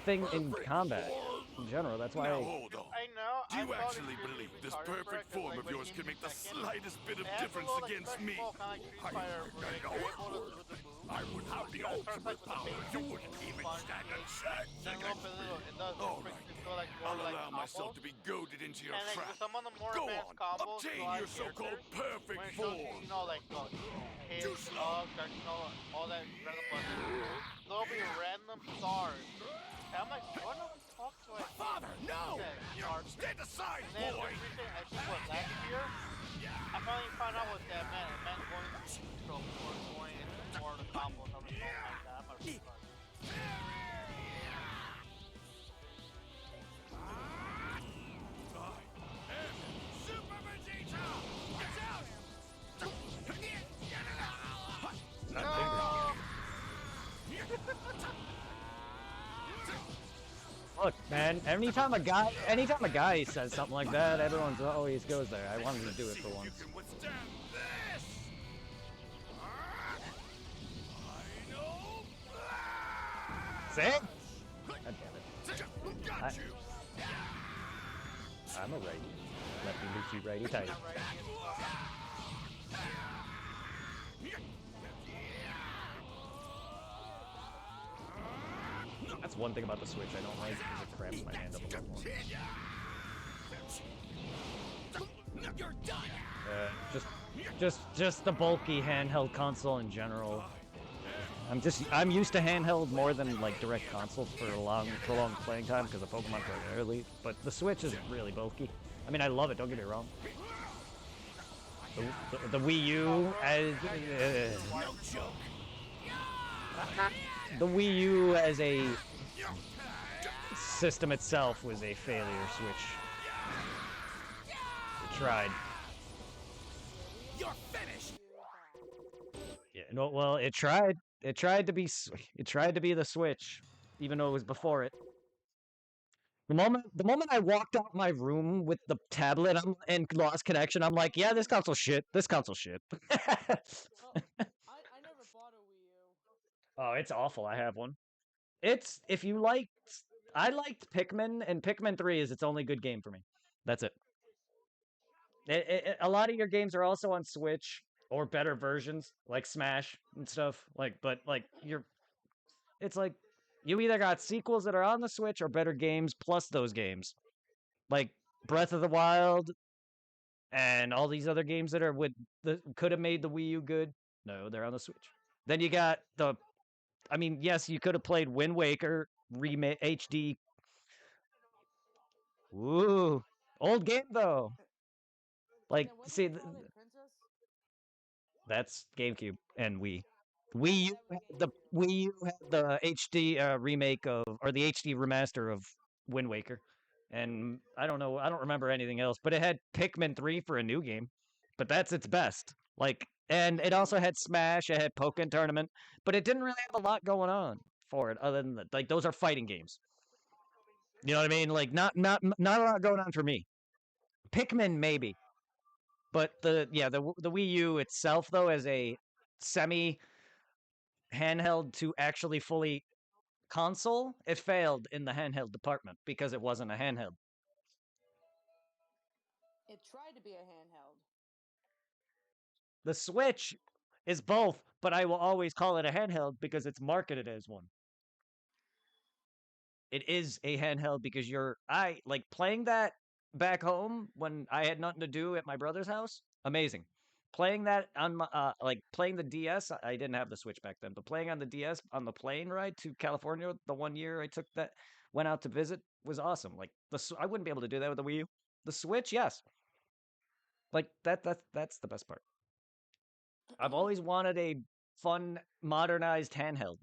Speaker 1: thing in combat. In general, that's why
Speaker 6: Now hold on.
Speaker 3: I know.
Speaker 6: Do you actually believe this perfect form of yours can make the slightest bit of difference against me? I would have the ultimate power. You wouldn't even stand a chance against me. All right. I'll allow myself to be goaded into your
Speaker 3: And like
Speaker 6: trap.
Speaker 3: with some of the more
Speaker 6: Go
Speaker 3: advanced
Speaker 6: on,
Speaker 3: combos,
Speaker 6: obtain
Speaker 3: like
Speaker 6: your so-called
Speaker 3: characters,
Speaker 6: perfect
Speaker 3: when it shows you,
Speaker 6: form.
Speaker 3: you know, like hit,
Speaker 6: Juice
Speaker 3: dog, dark, you know, all that random buttons. There'll be random stars. And I'm like, what the fuck do I do?
Speaker 6: Father, no!
Speaker 3: Stars.
Speaker 6: Stand aside,
Speaker 3: And then
Speaker 6: boy!
Speaker 3: recently, I think what, last year, I finally found out what that meant. It meant going to neutral before going into more of the combos. I was like, oh my god, I'm a retard.
Speaker 6: Super Vegeta! Get out!
Speaker 1: Look, man, anytime a guy says something like that, everyone's always goes there. I wanted to do it for once.
Speaker 6: You can withstand this! Final
Speaker 1: See? God damn it.
Speaker 6: Got you!
Speaker 1: I'm a righty. Lefty loosey righty tighty. That's one thing about the Switch I don't like, is it cramps my hand up a lot more.
Speaker 6: You're done!
Speaker 1: Just the bulky handheld console in general. I'm used to handheld more than like direct console for a prolonged playing time because of Pokemon primarily. But the Switch is really bulky. I mean, I love it. Don't get me wrong. The Wii U as the Wii U as a system itself was a failure. Switch. It tried.
Speaker 6: You're finished!
Speaker 1: Yeah, no, well, it tried. It tried to be the Switch, even though it was before it. The moment I walked out my room with the tablet and lost connection, I'm like, yeah, this console shit. This console shit.
Speaker 8: I never bought a Wii U.
Speaker 1: Oh, it's awful. I have one. It's if you liked, I liked Pikmin, and Pikmin 3 is its only good game for me. That's it. A lot of your games are also on Switch or better versions, like Smash and stuff. It's like you either got sequels that are on the Switch or better games plus those games, like Breath of the Wild and all these other games that are could have made the Wii U good. No, they're on the Switch. Then you got I mean, yes, you could have played Wind Waker remake HD. Ooh, old game though. Like, see, that's GameCube and Wii. Wii U had the HD remake or the HD remaster of Wind Waker, and I don't know, I don't remember anything else, but it had Pikmin 3 for a new game, but that's its best. Like, and it also had Smash, it had Pokken Tournament, but it didn't really have a lot going on for it other than like those are fighting games. You know what I mean? Like, not a lot going on for me. Pikmin maybe. But the Wii U itself, though, as a semi handheld to actually fully console, it failed in the handheld department because it wasn't a handheld.
Speaker 8: It tried to be a handheld.
Speaker 1: The Switch is both, but I will always call it a handheld because it's marketed as one. It is a handheld because I like playing that back home when I had nothing to do at my brother's house. Amazing. Playing that on my playing the DS. I didn't have the Switch back then, but playing on the DS on the plane ride to California the one year I went out to visit was awesome. Like I wouldn't be able to do that with the Wii U. The Switch, yes. Like that's the best part. I've always wanted a fun, modernized handheld.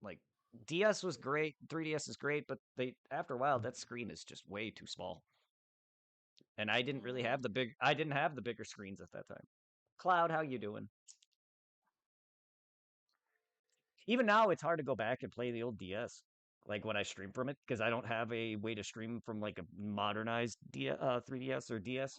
Speaker 1: Like DS was great, 3DS is great, but they after a while that screen is just way too small. And I didn't really have I didn't have the bigger screens at that time. Cloud, how you doing? Even now, it's hard to go back and play the old DS, like when I stream from it, because I don't have a way to stream from like a modernized 3DS or DS.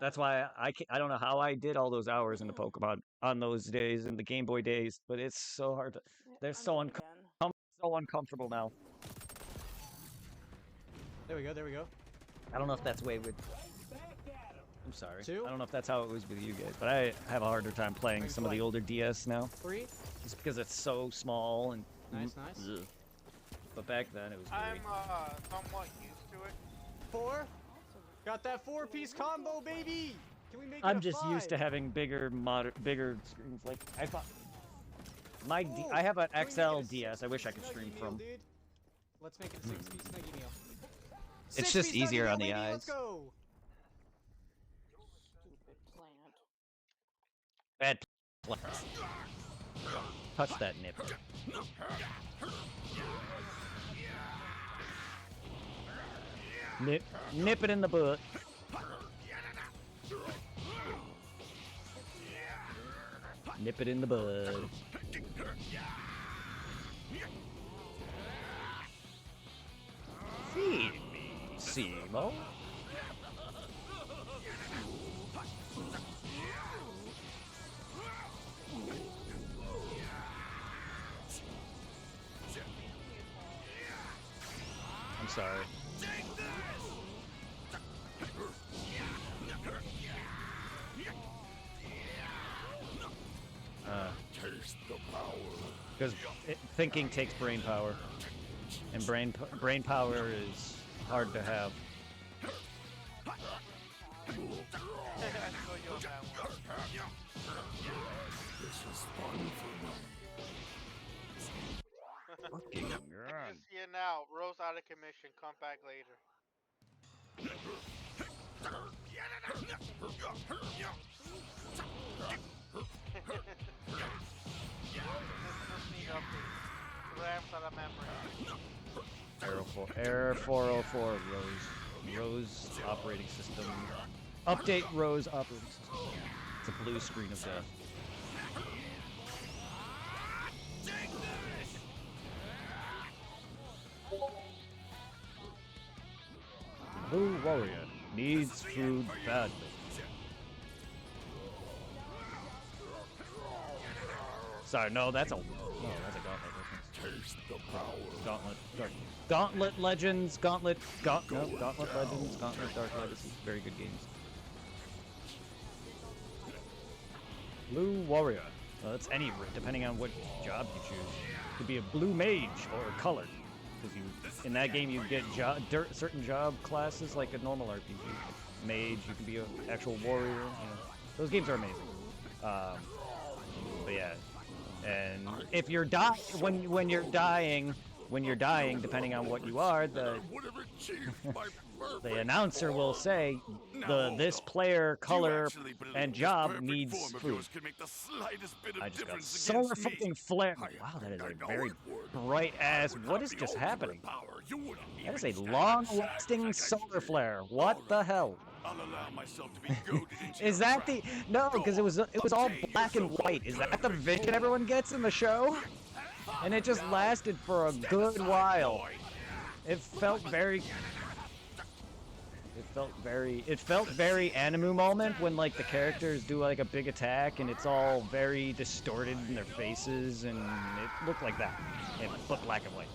Speaker 1: That's why I don't know how I did all those hours in the Pokemon on those days in the Game Boy days, but it's so hard to. They're so uncomfortable now.
Speaker 7: There we go. There we go.
Speaker 1: I don't know if that's way with. I'm sorry.
Speaker 7: 2?
Speaker 1: I don't know if that's how it was with you guys, but I have a harder time playing some of the older DS now.
Speaker 7: 3.
Speaker 1: Just because it's so small and.
Speaker 7: Nice.
Speaker 1: Ugh. But back then it was great.
Speaker 3: I'm somewhat used to it.
Speaker 7: 4. Got that 4-piece combo, baby. Can we make it
Speaker 1: I'm
Speaker 7: a
Speaker 1: just
Speaker 7: 5?
Speaker 1: used to having bigger screens. Like I thought, I have an
Speaker 7: Can we make it
Speaker 1: XL
Speaker 7: a
Speaker 1: DS. I wish I could
Speaker 7: Snuggie
Speaker 1: stream
Speaker 7: meal,
Speaker 1: from.
Speaker 7: dude? Let's make it 6-piece Snuggie meal.
Speaker 1: It's just
Speaker 7: 6-piece
Speaker 1: easier
Speaker 7: Snuggie
Speaker 1: on
Speaker 7: meal,
Speaker 1: the
Speaker 7: baby,
Speaker 1: eyes.
Speaker 7: Let's go.
Speaker 8: Stupid plant.
Speaker 1: Bad play. Touch that nip. Nip it in the butt. Nip it in the bud. Feed me, Simo. I'm sorry.
Speaker 6: Taste the power.
Speaker 1: Because thinking takes brain power, and brain power is hard to have.
Speaker 3: I feel you on that one.
Speaker 6: This is fun for me.
Speaker 1: Fucking
Speaker 3: See it now. Rose out of commission. Come back later. Ramps out of memory.
Speaker 1: Error 404 Rose operating system. Update Rose operating system. It's a blue screen of death. Blue warrior needs food badly. Sorry, no, that's a Gauntlet reference.
Speaker 6: Taste the power.
Speaker 1: Gauntlet Legends, Gauntlet Legends, Gauntlet Dark Legacy. Very good games. Blue warrior. Well, that's any, depending on what job you choose. Could be a blue mage or colored. Because in that game you get certain job classes like a normal RPG. Like mage, you can be an actual warrior. You know. Those games are amazing. But yeah, and if you're when you're dying, depending on what you are, the announcer will say this player color and job needs food. I just got solar fucking flare. Wow, that is a very bright ass. What is just happening? That is a long-lasting solar flare. What the hell?
Speaker 6: I'll allow myself to be goaded into
Speaker 1: Is that the no? Because it was all black and white. Is that the vision everyone gets in the show? And it just lasted for a good while. It felt very Animu moment when like the characters do like a big attack and it's all very distorted in their faces and it looked like that. But black and white.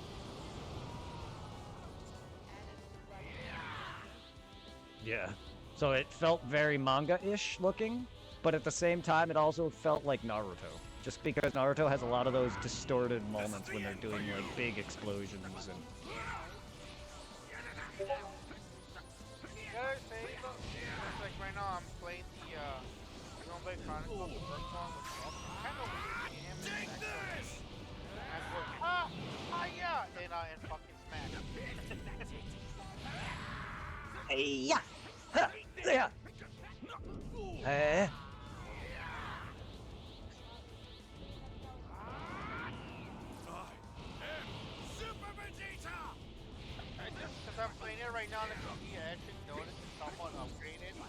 Speaker 1: Yeah. So it felt very manga-ish looking, but at the same time it also felt like Naruto. Just because Naruto has a lot of those distorted moments when they're doing like big explosions and
Speaker 3: You gotta say, though, it's like right now I'm playing the Xenoblade Chronicles, the first one, which is kind of weird game. Take this! And I go, yeah! And fucking smash.
Speaker 1: yeah. Yeah.
Speaker 3: I'm playing it right now on the PC, I actually noticed it's somewhat upgraded.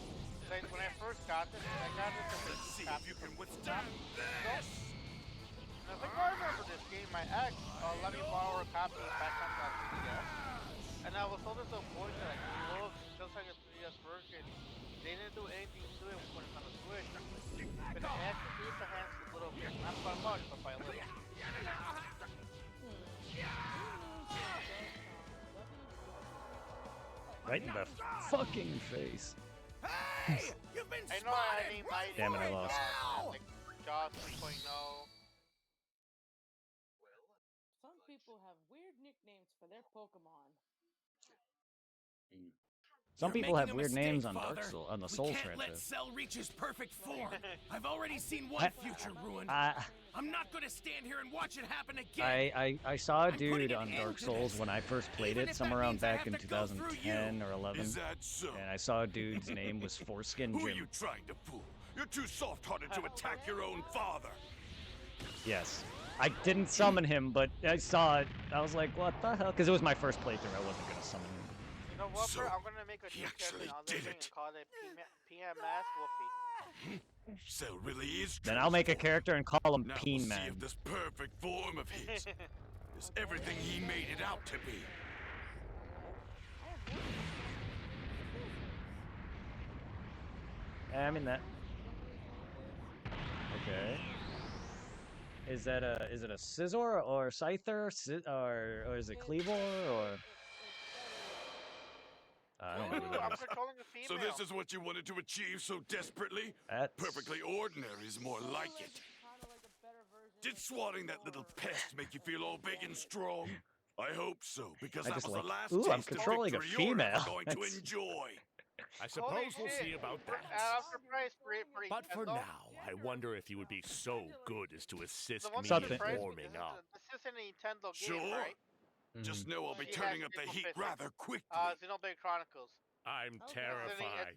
Speaker 3: Like when I first got this, I got this as a
Speaker 6: See if you can withstand this.
Speaker 3: and I was like, oh, I remember this game. My ex let me borrow a copy back on the 3DS. And I was so disappointed that it looks just like a 3DS version. They didn't do anything to it when it's on the Switch. But it actually needs the hands a little bit. Not by much, but by a little.
Speaker 1: Right in the fucking face.
Speaker 6: Hey, you've been
Speaker 3: I know I
Speaker 6: spotted
Speaker 3: named
Speaker 6: right
Speaker 3: my
Speaker 1: Damn it, I lost.
Speaker 3: like Jaws 2.0.
Speaker 8: Some people have weird nicknames for their Pokemon.
Speaker 1: Some
Speaker 6: You're
Speaker 1: people have
Speaker 6: making a
Speaker 1: weird
Speaker 6: mistake,
Speaker 1: names on
Speaker 6: Father.
Speaker 1: Dark Souls, on the
Speaker 6: We
Speaker 1: Souls
Speaker 6: can't let
Speaker 1: franchise.
Speaker 6: Cell reach his perfect form. I've already seen one future ruined. I'm not going to stand here and watch it happen again.
Speaker 1: I saw a
Speaker 6: I'm putting
Speaker 1: dude
Speaker 6: an
Speaker 1: on
Speaker 6: end
Speaker 1: Dark
Speaker 6: to
Speaker 1: Souls
Speaker 6: this.
Speaker 1: when I first played
Speaker 6: Even
Speaker 1: it,
Speaker 6: if
Speaker 1: somewhere
Speaker 6: that
Speaker 1: around
Speaker 6: means I
Speaker 1: back
Speaker 6: have
Speaker 1: in
Speaker 6: to go through
Speaker 1: 2010 or 11.
Speaker 6: Is that so?
Speaker 1: And I saw a dude's name was Foreskin
Speaker 6: Who are you
Speaker 1: Jim.
Speaker 6: trying to fool? You're too soft-hearted to attack your own father.
Speaker 1: Yes. I didn't summon him, but I saw it. I was like, what the hell? Because it was my first playthrough. I wasn't going to summon him.
Speaker 3: You know what,
Speaker 6: So,
Speaker 3: bro? I'm gonna make a
Speaker 6: he
Speaker 3: new character
Speaker 6: actually
Speaker 3: on
Speaker 6: did
Speaker 3: this thing
Speaker 6: it.
Speaker 3: and call it PMS Wolfie.
Speaker 6: Cell really is.
Speaker 1: Then I'll make a
Speaker 6: transformed.
Speaker 1: character and call him
Speaker 6: Now
Speaker 1: Peen
Speaker 6: we'll see
Speaker 1: Man.
Speaker 6: if this perfect form of his is everything he made it out to be.
Speaker 1: I mean that. Okay. Is it a Scizor or Scyther or is it Cleavor or? I don't know.
Speaker 3: Ooh, I'm controlling a
Speaker 6: So
Speaker 3: female.
Speaker 6: this is what you wanted to achieve so desperately?
Speaker 1: That's...
Speaker 6: Perfectly ordinary is more like it. Did swatting that little pest make you feel all big and strong? I hope so, because
Speaker 1: I
Speaker 6: that
Speaker 1: just
Speaker 6: was
Speaker 1: like,
Speaker 6: the last
Speaker 1: ooh, I'm
Speaker 6: taste of
Speaker 1: controlling a
Speaker 6: victory you're ever
Speaker 1: female.
Speaker 6: going to
Speaker 1: That's-
Speaker 6: enjoy.
Speaker 9: I
Speaker 3: Holy
Speaker 9: suppose we'll
Speaker 3: shit.
Speaker 9: see about
Speaker 3: I'm
Speaker 9: that.
Speaker 3: surprised for
Speaker 9: But for
Speaker 3: Nintendo.
Speaker 9: now, I wonder if you would be so good as to assist
Speaker 3: The one
Speaker 9: me
Speaker 3: thing
Speaker 1: Something-
Speaker 9: in
Speaker 3: surprised me,
Speaker 9: warming up.
Speaker 3: this is a Nintendo game,
Speaker 6: Sure.
Speaker 3: right?
Speaker 6: Just know I'll be
Speaker 3: She has
Speaker 6: turning up the
Speaker 3: triple
Speaker 6: heat
Speaker 3: physics.
Speaker 6: rather quickly.
Speaker 3: Xenoblade Chronicles.
Speaker 9: I'm
Speaker 8: Okay.
Speaker 9: terrified.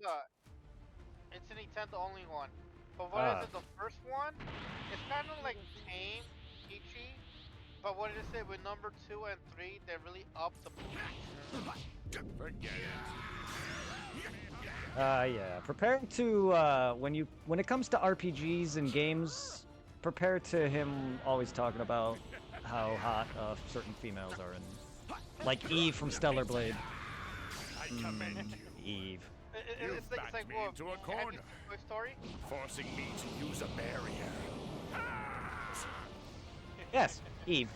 Speaker 3: It's a Nintendo only one. But what is it? The first one? It's kind of like tame, peachy. But what is it with number 2 and 3? They really up the
Speaker 9: Forget it.
Speaker 1: Yeah. Prepare to when it comes to RPGs and games, prepare to him always talking about how hot certain females are in, like Eve from Stellar Blade.
Speaker 9: I commend you,
Speaker 1: Eve.
Speaker 9: You've
Speaker 3: it's
Speaker 9: backed
Speaker 3: like
Speaker 9: me
Speaker 3: what?
Speaker 9: into a
Speaker 3: Have you
Speaker 9: corner.
Speaker 3: seen Toy Story?
Speaker 9: forcing me to use a barrier.
Speaker 1: Yes, Eve.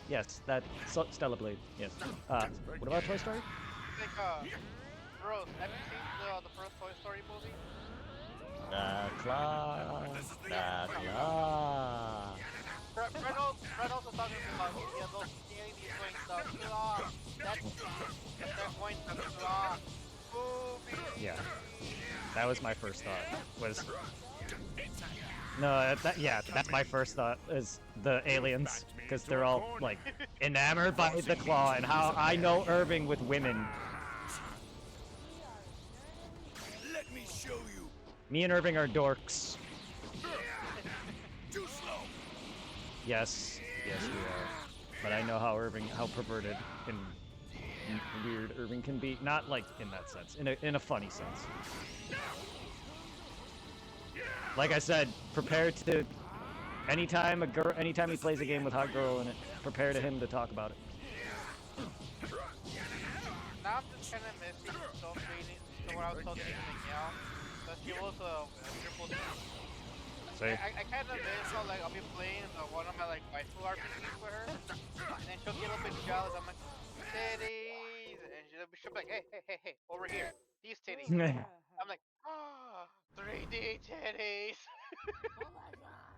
Speaker 1: Yes, that Stellar Blade. Yes. What about Toy Story?
Speaker 3: It's like Rose. Have you seen the first Toy Story movie?
Speaker 1: The claw. The claw.
Speaker 3: Fred also talking about those aliens going the claw. They're going the claw. Movie.
Speaker 1: Yeah. That was my first thought. Was no, that's my first thought is the aliens, because they're all like enamored by the claw, and how I know Irving with women.
Speaker 6: Let me show you.
Speaker 1: Me and Irving are dorks.
Speaker 6: Too slow.
Speaker 1: Yes, yes we are. But I know how perverted and weird Irving can be. Not like in that sense, in a funny sense. Like I said, prepare to anytime he plays a game with hot girl in it, prepare to him to talk about it.
Speaker 3: Now I'm just kind of missing so when I was talking to Miguel, that she was a triple D.
Speaker 1: See?
Speaker 3: I kind of miss how like I'll be playing one of my like waifu RPGs with her, and then she'll get a bit jealous. I'm like, titties, and she'll be like, hey, over here, these titties. I'm like, 3D titties.
Speaker 8: Oh my god.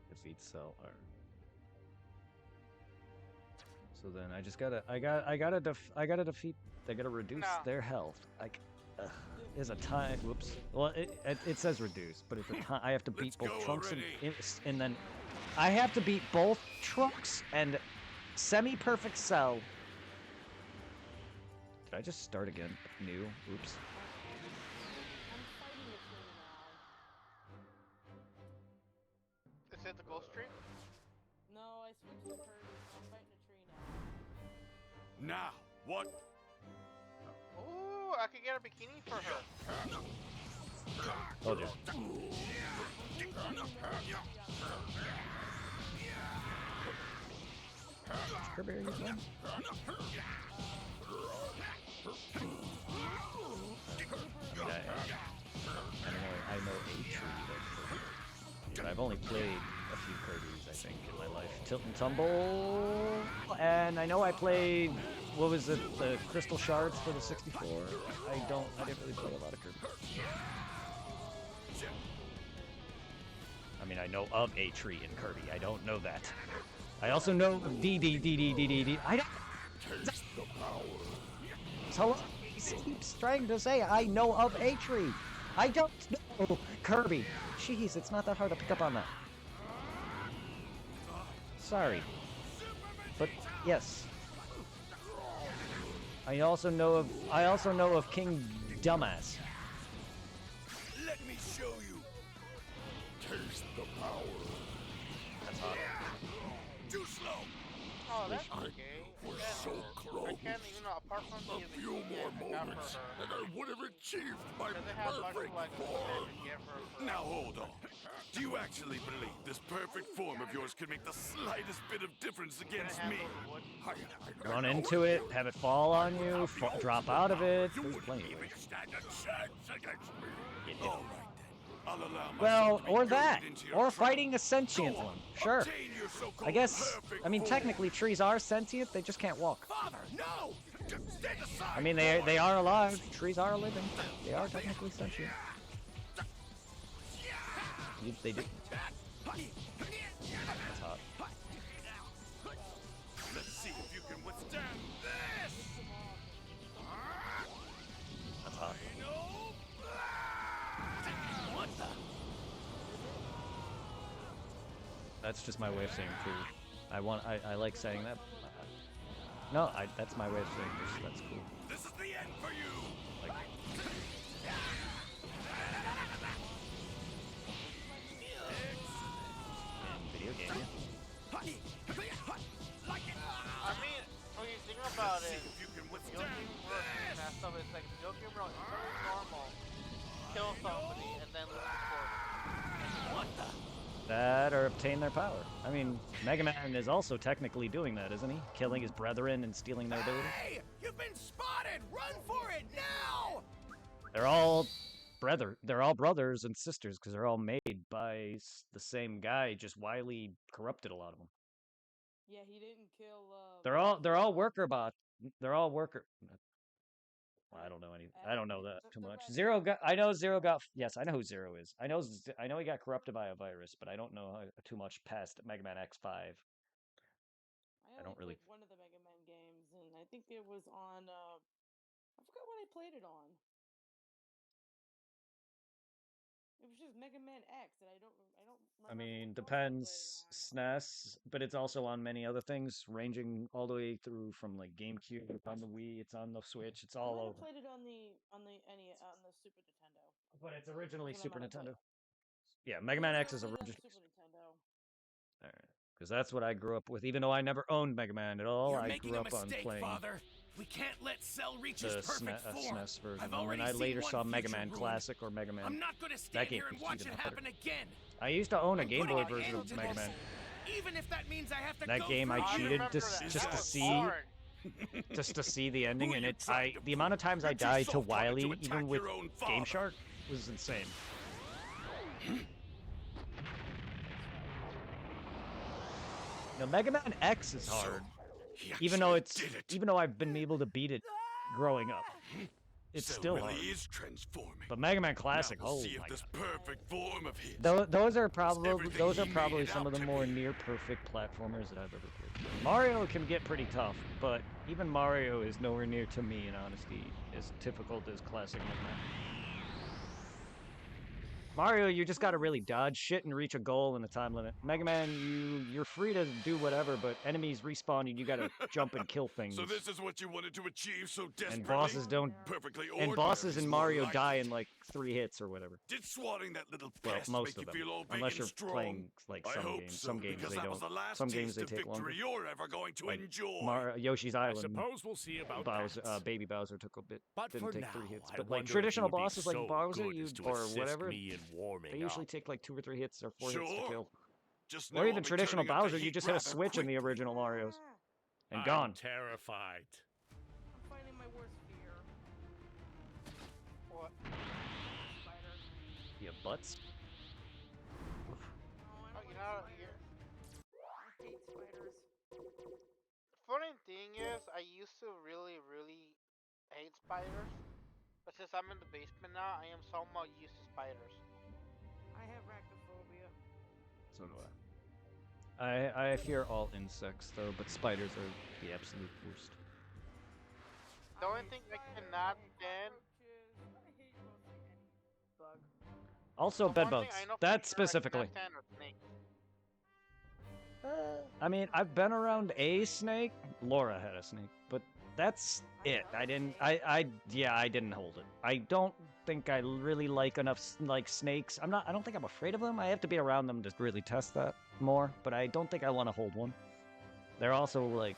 Speaker 1: Defeat Cell. So then I just gotta, I gotta reduce their health. Like, is a time. Whoops. Well, it says reduce, but it's a time. I have to beat both Trunks and then I have to beat both Trunks and semi-perfect Cell. Did I just start again? New. Oops.
Speaker 8: I'm fighting a tree now.
Speaker 3: Is it the ghost tree?
Speaker 8: No, I switched to Kirby, so I'm fighting a tree now.
Speaker 9: Now, what?
Speaker 3: Ooh, I could get a bikini for her.
Speaker 1: Told you. Kirby, are you done? I know a tree but I've only played a few Kirby's, I think, in my life. Tilt and Tumble, and I know I played, what was it, the Crystal Shards for the 64. I didn't really play a lot of Kirby. I mean, I know of a tree in Kirby. I don't know that. I also know of D. I don't. So he keeps trying to say I know of a tree. I don't know Kirby. Jeez, it's not that hard to pick up on that. Sorry, but yes. I also know of King Dumbass.
Speaker 6: Let me show you. Taste the power.
Speaker 1: That's hot.
Speaker 6: Too slow.
Speaker 3: Oh, that's okay.
Speaker 6: We're so close.
Speaker 3: I can't even, apart from the
Speaker 6: A few more moments, and I would have achieved my perfect form.
Speaker 9: Now hold on. Do you actually believe this perfect form of yours could make the slightest bit of difference against me?
Speaker 1: Run into it, have it fall on you, drop out of it. There's plenty of ways.
Speaker 6: Stand a chance against me.
Speaker 9: All right then. I'll allow
Speaker 1: Well,
Speaker 9: myself to be
Speaker 1: or that,
Speaker 9: goaded into your
Speaker 1: or
Speaker 9: trap.
Speaker 1: fighting a sentient
Speaker 9: Go on,
Speaker 1: one. Sure.
Speaker 9: obtain your so-called
Speaker 1: I guess.
Speaker 9: perfect
Speaker 1: I mean,
Speaker 9: form.
Speaker 1: technically, trees are sentient. They just can't walk.
Speaker 6: Father, no! Stand aside.
Speaker 1: I mean, they are alive. Trees are living. They are technically sentient. They do. That's hot.
Speaker 9: Let's see if you can withstand this.
Speaker 1: That's hot.
Speaker 6: What the?
Speaker 1: That's just my way of saying cool. I like saying that. No, that's my way of saying this. That's cool.
Speaker 9: This is the end for you.
Speaker 1: Like, in video game.
Speaker 3: I mean, when you think about it,
Speaker 9: If you can withstand
Speaker 3: Yoki World and that stuff, it's like Yoki World is very normal. Kill somebody and then lose the force. What the?
Speaker 1: That or obtain their power. I mean, Mega Man is also technically doing that, isn't he? Killing his brethren and stealing their abilities.
Speaker 6: Hey! You've been spotted! Run for it now!
Speaker 1: They're all brothers and sisters because they're all made by the same guy. Just Wily corrupted a lot of them.
Speaker 8: Yeah, he didn't kill.
Speaker 1: They're all worker bot. They're all worker. Well, I don't know any. I don't know that too much. Zero got. I know Zero got. Yes, I know who Zero is. I know he got corrupted by a virus, but I don't know too much past Mega Man X5.
Speaker 8: I
Speaker 1: don't really.
Speaker 8: played one of the Mega Man games, and I think it was on. I forgot what I played it on. It was just Mega Man X, and I don't.
Speaker 1: I mean, depends. SNES, but it's also on many other things, ranging all the way through from like GameCube, it's on the Wii, it's on the Switch, it's all over.
Speaker 8: I played it on the Super Nintendo.
Speaker 1: But it's originally
Speaker 8: When I
Speaker 1: Super
Speaker 8: might have
Speaker 1: Nintendo.
Speaker 8: played
Speaker 1: Yeah, Mega Man X is
Speaker 8: Super
Speaker 1: original.
Speaker 8: Nintendo.
Speaker 1: Alright. Because that's what I grew up with. Even though I never owned Mega Man at all,
Speaker 6: You're
Speaker 1: I
Speaker 6: making
Speaker 1: grew
Speaker 6: a
Speaker 1: up on
Speaker 6: mistake,
Speaker 1: playing
Speaker 6: Father. We can't let Cell reach
Speaker 1: the
Speaker 6: his perfect form.
Speaker 1: SNES version.
Speaker 6: I've
Speaker 1: And then
Speaker 6: already
Speaker 1: I
Speaker 6: seen
Speaker 1: later
Speaker 6: one
Speaker 1: saw Mega
Speaker 6: future
Speaker 1: Man
Speaker 6: ruined.
Speaker 1: Classic or Mega Man.
Speaker 6: I'm not gonna
Speaker 1: That
Speaker 6: stand
Speaker 1: game
Speaker 6: here and
Speaker 1: was
Speaker 6: watch
Speaker 1: even
Speaker 6: it
Speaker 1: better.
Speaker 6: happen again.
Speaker 1: I used to own a
Speaker 6: I'm
Speaker 1: Game
Speaker 6: putting
Speaker 1: Boy
Speaker 6: an
Speaker 1: version
Speaker 6: end
Speaker 1: of
Speaker 6: to
Speaker 1: Mega
Speaker 6: this,
Speaker 1: Man.
Speaker 6: Even if that means I have to
Speaker 1: That
Speaker 6: go
Speaker 1: game I
Speaker 6: through-
Speaker 1: cheated
Speaker 3: remember
Speaker 1: just
Speaker 3: that.
Speaker 1: just
Speaker 3: That
Speaker 1: to
Speaker 3: was
Speaker 1: see
Speaker 3: hard.
Speaker 1: just to see the ending,
Speaker 6: Who
Speaker 1: and
Speaker 6: you
Speaker 1: it
Speaker 6: trying to
Speaker 1: the amount of times I
Speaker 6: You're too
Speaker 1: died to
Speaker 6: soft-hearted
Speaker 1: Wily,
Speaker 6: to attack
Speaker 1: even with
Speaker 6: your own
Speaker 1: Game
Speaker 6: father.
Speaker 1: Shark, was insane. No, Mega Man X is hard.
Speaker 6: He
Speaker 1: Even though
Speaker 6: actually
Speaker 1: it's
Speaker 6: did it.
Speaker 1: even though I've been able to beat it growing up, it's
Speaker 6: Cell
Speaker 1: still
Speaker 6: really
Speaker 1: hard.
Speaker 6: is transforming.
Speaker 1: But Mega Man Classic,
Speaker 6: Now we'll
Speaker 1: oh
Speaker 6: see if
Speaker 1: my
Speaker 6: this
Speaker 1: god.
Speaker 6: perfect form of his.
Speaker 1: Those are probably
Speaker 6: everything he made it
Speaker 1: some of
Speaker 6: out
Speaker 1: the
Speaker 6: to
Speaker 1: more
Speaker 6: be.
Speaker 1: near perfect platformers that I've ever played. Mario can get pretty tough, but even Mario is nowhere near to me in honesty as difficult as classic Mega Man. Mario, you just gotta really dodge shit and reach a goal in a time limit. Mega Man, you're free to do whatever, but enemies respawn and you gotta jump and kill things.
Speaker 9: So this is what you wanted to achieve so desperately?
Speaker 1: And bosses don't.
Speaker 9: Perfectly
Speaker 1: And
Speaker 9: ordinary
Speaker 1: bosses
Speaker 9: is
Speaker 1: in
Speaker 9: more
Speaker 1: Mario
Speaker 9: like
Speaker 1: die
Speaker 9: it.
Speaker 1: in like 3 hits or whatever.
Speaker 9: Did swatting that little
Speaker 1: Well,
Speaker 9: pest
Speaker 1: most
Speaker 9: make
Speaker 1: of
Speaker 9: you
Speaker 1: them,
Speaker 9: feel all big
Speaker 1: unless
Speaker 9: and
Speaker 1: you're
Speaker 9: strong?
Speaker 1: playing like
Speaker 9: I
Speaker 1: some
Speaker 9: hope
Speaker 1: games.
Speaker 9: so,
Speaker 1: Some games
Speaker 9: because
Speaker 1: they
Speaker 9: that
Speaker 1: don't.
Speaker 9: was the last
Speaker 1: Some games
Speaker 9: taste
Speaker 1: they
Speaker 9: of
Speaker 1: take longer.
Speaker 9: victory you're ever going to
Speaker 1: Like
Speaker 9: enjoy.
Speaker 1: Yoshi's Island.
Speaker 6: Suppose we'll see about
Speaker 1: Bowser,
Speaker 6: that.
Speaker 1: Baby Bowser took a bit.
Speaker 6: But
Speaker 1: Didn't
Speaker 6: for
Speaker 1: take
Speaker 6: now,
Speaker 1: 3 hits.
Speaker 6: I
Speaker 1: But like
Speaker 6: wonder if
Speaker 1: traditional
Speaker 6: you would be
Speaker 1: bosses like
Speaker 6: so
Speaker 1: Bowser,
Speaker 6: good
Speaker 1: you
Speaker 6: as to
Speaker 1: or
Speaker 6: assist
Speaker 1: whatever,
Speaker 6: me in warming
Speaker 1: they usually
Speaker 6: up.
Speaker 1: take like 2 or 3 hits or 4 hits to
Speaker 9: Sure.
Speaker 1: kill.
Speaker 9: Just
Speaker 1: Or
Speaker 9: know I'll
Speaker 1: even
Speaker 9: be
Speaker 1: traditional
Speaker 9: turning up the
Speaker 1: Bowser, you
Speaker 9: heat
Speaker 1: just hit a
Speaker 9: rather
Speaker 1: switch in the
Speaker 9: quickly.
Speaker 1: original Marios. And
Speaker 6: I'm
Speaker 1: gone.
Speaker 6: terrified.
Speaker 8: I'm fighting my worst fear.
Speaker 3: What?
Speaker 8: Spiders.
Speaker 1: Yeah, butts.
Speaker 8: No, I
Speaker 3: Oh,
Speaker 8: don't
Speaker 3: you
Speaker 8: like
Speaker 3: know,
Speaker 8: spiders. I hate spiders.
Speaker 3: funny thing is, I used to really hate spiders, but since I'm in the basement now, I am somewhat used to spiders.
Speaker 8: I have arachnophobia.
Speaker 1: So do I. I fear all insects though, but spiders are the absolute worst.
Speaker 3: The only thing I cannot stand.
Speaker 8: I hate mostly any bug.
Speaker 1: Also,
Speaker 3: the
Speaker 1: bed
Speaker 3: one thing
Speaker 1: bugs.
Speaker 3: I know for
Speaker 1: That
Speaker 3: sure I cannot
Speaker 1: specifically.
Speaker 3: stand are snakes.
Speaker 1: I mean, I've been around a snake. Laura had a snake, but that's it. I didn't. Yeah, I didn't hold it. I don't think I really like enough like snakes. I don't think I'm afraid of them. I have to be around them to really test that more. But I don't think I want to hold one. They're also like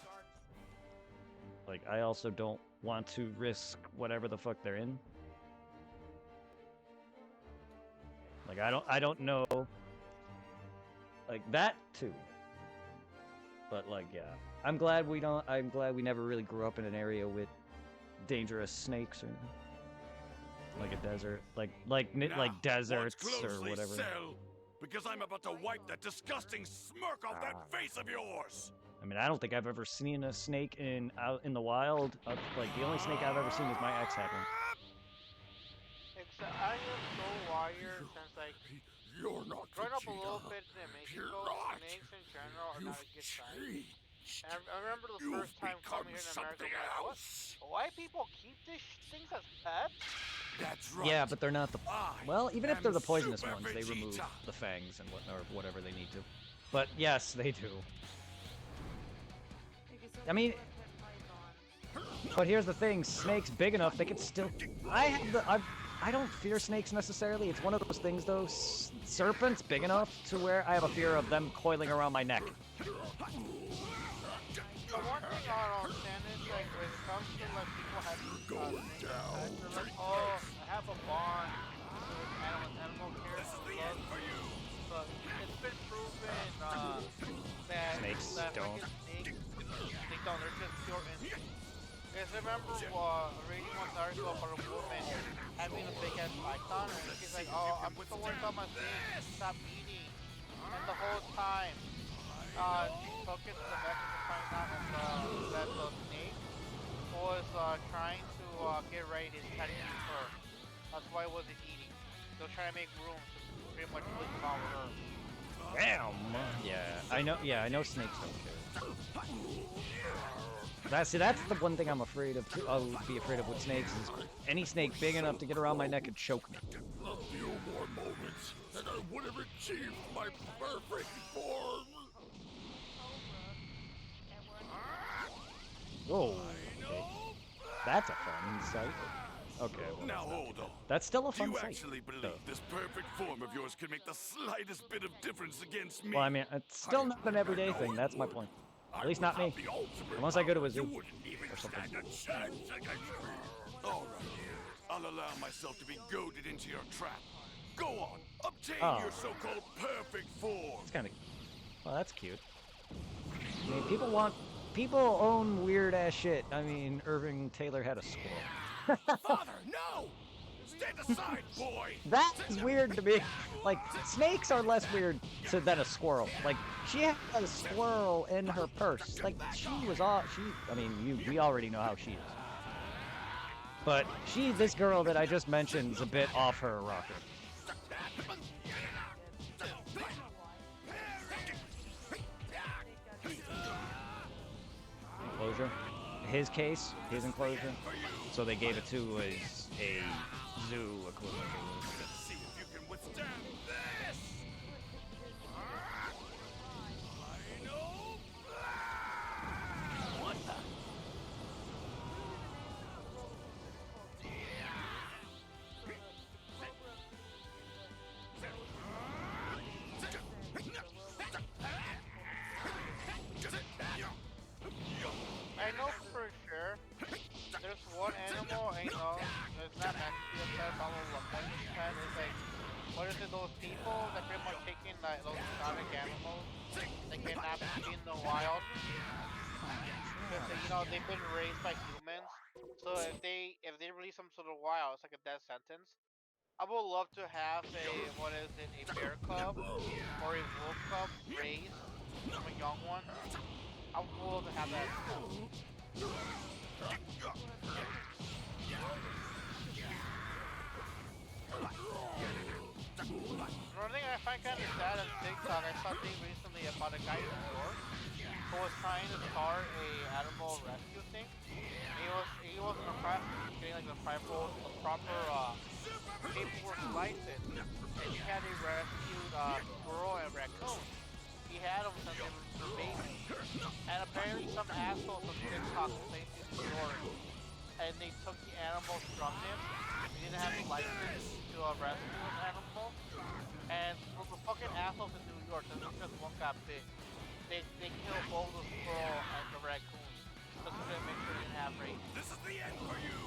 Speaker 1: I also don't want to risk whatever the fuck they're in. Like I don't know. Like that too. But like yeah, I'm glad we never really grew up in an area with dangerous snakes or anything. Like a desert, like deserts
Speaker 9: watch
Speaker 1: or
Speaker 9: closely,
Speaker 1: whatever.
Speaker 9: Cell, because I'm about to wipe that disgusting smirk off that face of yours.
Speaker 1: I mean, I don't think I've ever seen a snake out in the wild. Like the only snake I've ever seen is my ex had one.
Speaker 3: Except I am so wired since like
Speaker 6: You're not
Speaker 3: growing up a
Speaker 6: Vegeta.
Speaker 3: little bit in
Speaker 6: You're
Speaker 3: Mexico,
Speaker 6: not.
Speaker 3: snakes in general are not a good sign.
Speaker 6: changed.
Speaker 3: And I remember the
Speaker 6: You've
Speaker 3: first time
Speaker 6: become
Speaker 3: coming here in America,
Speaker 6: something
Speaker 3: I'm like, what?
Speaker 6: else.
Speaker 3: Why people keep these things as pets?
Speaker 9: That's right.
Speaker 1: Yeah, but they're not the.
Speaker 9: I
Speaker 1: Well, even if
Speaker 9: am
Speaker 1: they're the poisonous
Speaker 9: Super
Speaker 1: ones, they remove
Speaker 9: Vegeta.
Speaker 1: the fangs and whatever they need to. But yes, they do. I mean, but here's the thing: snakes big enough, they could still. I don't fear snakes necessarily. It's one of those things, though. Serpents big enough to where I have a fear of them coiling around my neck.
Speaker 3: The one thing I don't understand is like when it comes to like people having snakes as pets, they're like, oh, I have a bond with animal care and love. But it's been proven that
Speaker 1: Snakes don't.
Speaker 3: Snakes, they don't. They're just pure instinct. Because I remember reading one article about a woman having a big ass python, and she's like, oh, I'm so worried about my snake, stop eating. And the whole time, she took it to the vet to find out that the snake was trying to get ready to try to eat her. That's why it wasn't eating. They were trying to make room to pretty much devour her.
Speaker 1: Damn. Yeah, I know. Yeah, I know snakes don't care. That's the one thing I'm afraid of. I'll be afraid of with snakes is any snake big enough to get around my neck and choke me.
Speaker 6: A few more moments, and I would have achieved my perfect form.
Speaker 1: Oh, okay. That's a fun sight. Okay. Well,
Speaker 9: Now hold on.
Speaker 1: that's still a
Speaker 9: Do
Speaker 1: fun
Speaker 9: you
Speaker 1: sight.
Speaker 9: actually believe
Speaker 1: though.
Speaker 9: this perfect form of yours can make the slightest bit of difference against me?
Speaker 1: Well, I mean, it's still not an everyday thing. That's my point. At least not me. Unless I go to a zoo or something.
Speaker 9: All right. I'll allow myself to be goaded into your trap. Go on, obtain
Speaker 1: Oh.
Speaker 9: your so-called perfect form.
Speaker 1: It's kind of. Well, that's cute. I mean, people own weird ass shit. I mean, Irving Taylor had a squirrel.
Speaker 9: Father, no! Stand aside, boy!
Speaker 1: That is weird to me. Like, snakes are less weird than a squirrel. Like, she had a squirrel in her purse. Like, I mean, we already know how she is. But this girl that I just mentioned is a bit off her rocker. Enclosure? His case, his enclosure. So they gave it to a zoo equivalent.
Speaker 9: See if you can withstand withstand this? Final blast! What the?
Speaker 3: I know for sure there's one animal I know that's not meant to be a pet, but I'm pet. It's like, what is it, those people that pretty much taking like those exotic animals that cannot be in the wild? Because you know they've been raised by humans, so if they release them to the wild, it's like a death sentence. I would love to have a a bear cub or a wolf cub raised from a young one. I would love to have that. Another thing I find kind of sad on TikTok, I saw a thing recently about a guy in New York who was trying to start a animal rescue thing. He wasn't a getting like the proper paperwork license, and he had a rescued squirrel and raccoon. He had them since they were babies, and apparently some assholes on TikTok claimed in New York, and they took the animals from him. He didn't have a license to rescue an animal, and the fucking assholes in New York, just because one got bit, they killed both the squirrel and the raccoon. Just to make sure they didn't have rape.
Speaker 9: This is the end for you!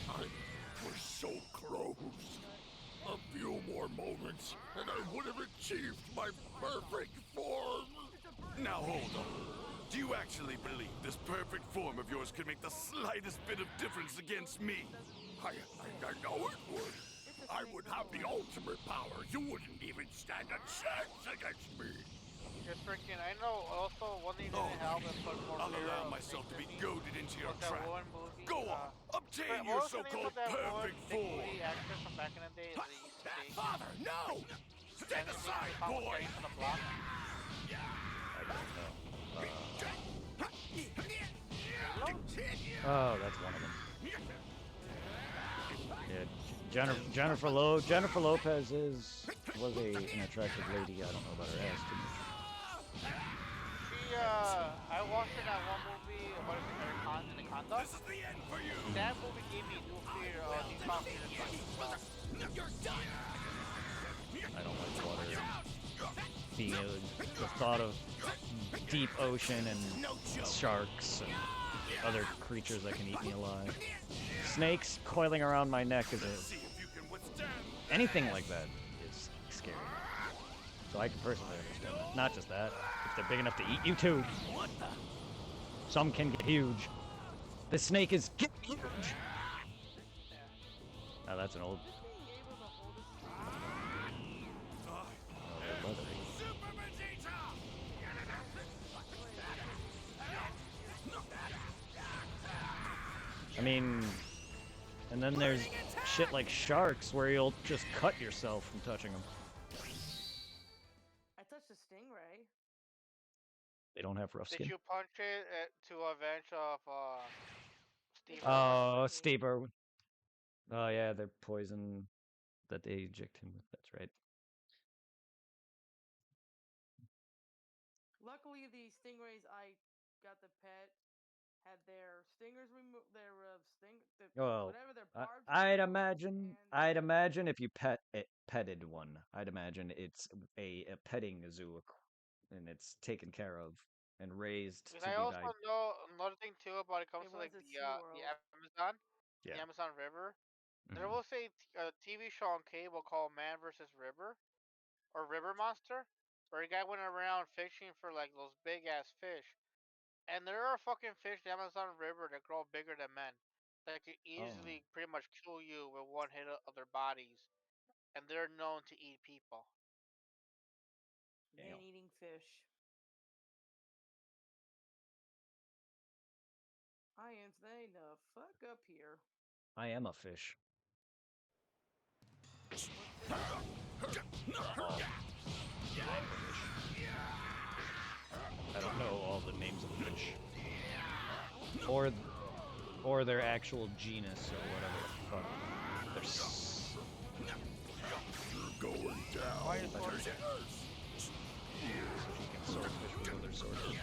Speaker 6: I was so close. A few more moments, and I would have achieved my perfect form.
Speaker 9: Now hold on. Do you actually believe this perfect form of yours could make the slightest bit of difference against me?
Speaker 6: I know it would. I would have the ultimate power. You wouldn't even stand a chance against me.
Speaker 3: Just freaking, I know also one thing that didn't help is put more
Speaker 9: I'll
Speaker 3: fear
Speaker 9: allow
Speaker 3: of
Speaker 9: myself to be
Speaker 3: Big
Speaker 9: goaded into your
Speaker 3: was that
Speaker 9: trap.
Speaker 3: one movie,
Speaker 9: Go on, obtain
Speaker 3: what
Speaker 9: your
Speaker 3: was the name
Speaker 9: so-called
Speaker 3: of that one
Speaker 9: perfect
Speaker 3: big
Speaker 9: form.
Speaker 3: movie actor from back in the day that used to sing?
Speaker 6: Father, no! Stand aside, boy!
Speaker 3: On the block?
Speaker 1: Oh, that's one of them. Yeah, Jennifer Lopez was an attractive lady. I don't know about her ass too much.
Speaker 3: She, I watched her in that one movie, what is it, Anaconda?
Speaker 9: This is the end for you.
Speaker 3: That movie gave me new fear of these monsters.
Speaker 1: I don't like water. Being the thought of deep ocean and sharks and other creatures that can eat me alive. Snakes coiling around my neck is anything like that is scary. So I can personally understand that. Not just that, if they're big enough to eat you too. Some can get huge. This snake is getting huge. Oh, that's an old. I mean, and then there's shit like sharks where you'll just cut yourself from touching them.
Speaker 8: I touched a stingray.
Speaker 1: They don't have rough skin.
Speaker 3: Did you punch it to avenge of Steve?
Speaker 1: Oh, Steve Irwin. Oh yeah, they're poison that they inject him with. That's right.
Speaker 8: Luckily, the stingrays I got the pet had their stingers removed, whatever their barbs.
Speaker 1: I'd imagine if you petted one, I'd imagine it's a petting zoo, and it's taken care of and raised. To
Speaker 3: I also know another thing too about it comes to like the Amazon,
Speaker 1: yeah.
Speaker 3: the Amazon River. There was a TV show on cable called Man vs. River, or River Monster, where a guy went around fishing for like those big ass fish. And there are fucking fish in the Amazon River that grow bigger than men. That could easily pretty much kill you with one hit of their bodies. And they're known to eat people.
Speaker 8: Man-eating fish. I am staying the fuck up here.
Speaker 1: I am a fish. I don't know all the names of fish. or their actual genus or whatever the fuck. They're
Speaker 6: You're going down.
Speaker 3: Why is sword?
Speaker 1: she can swordfish with other swordfish.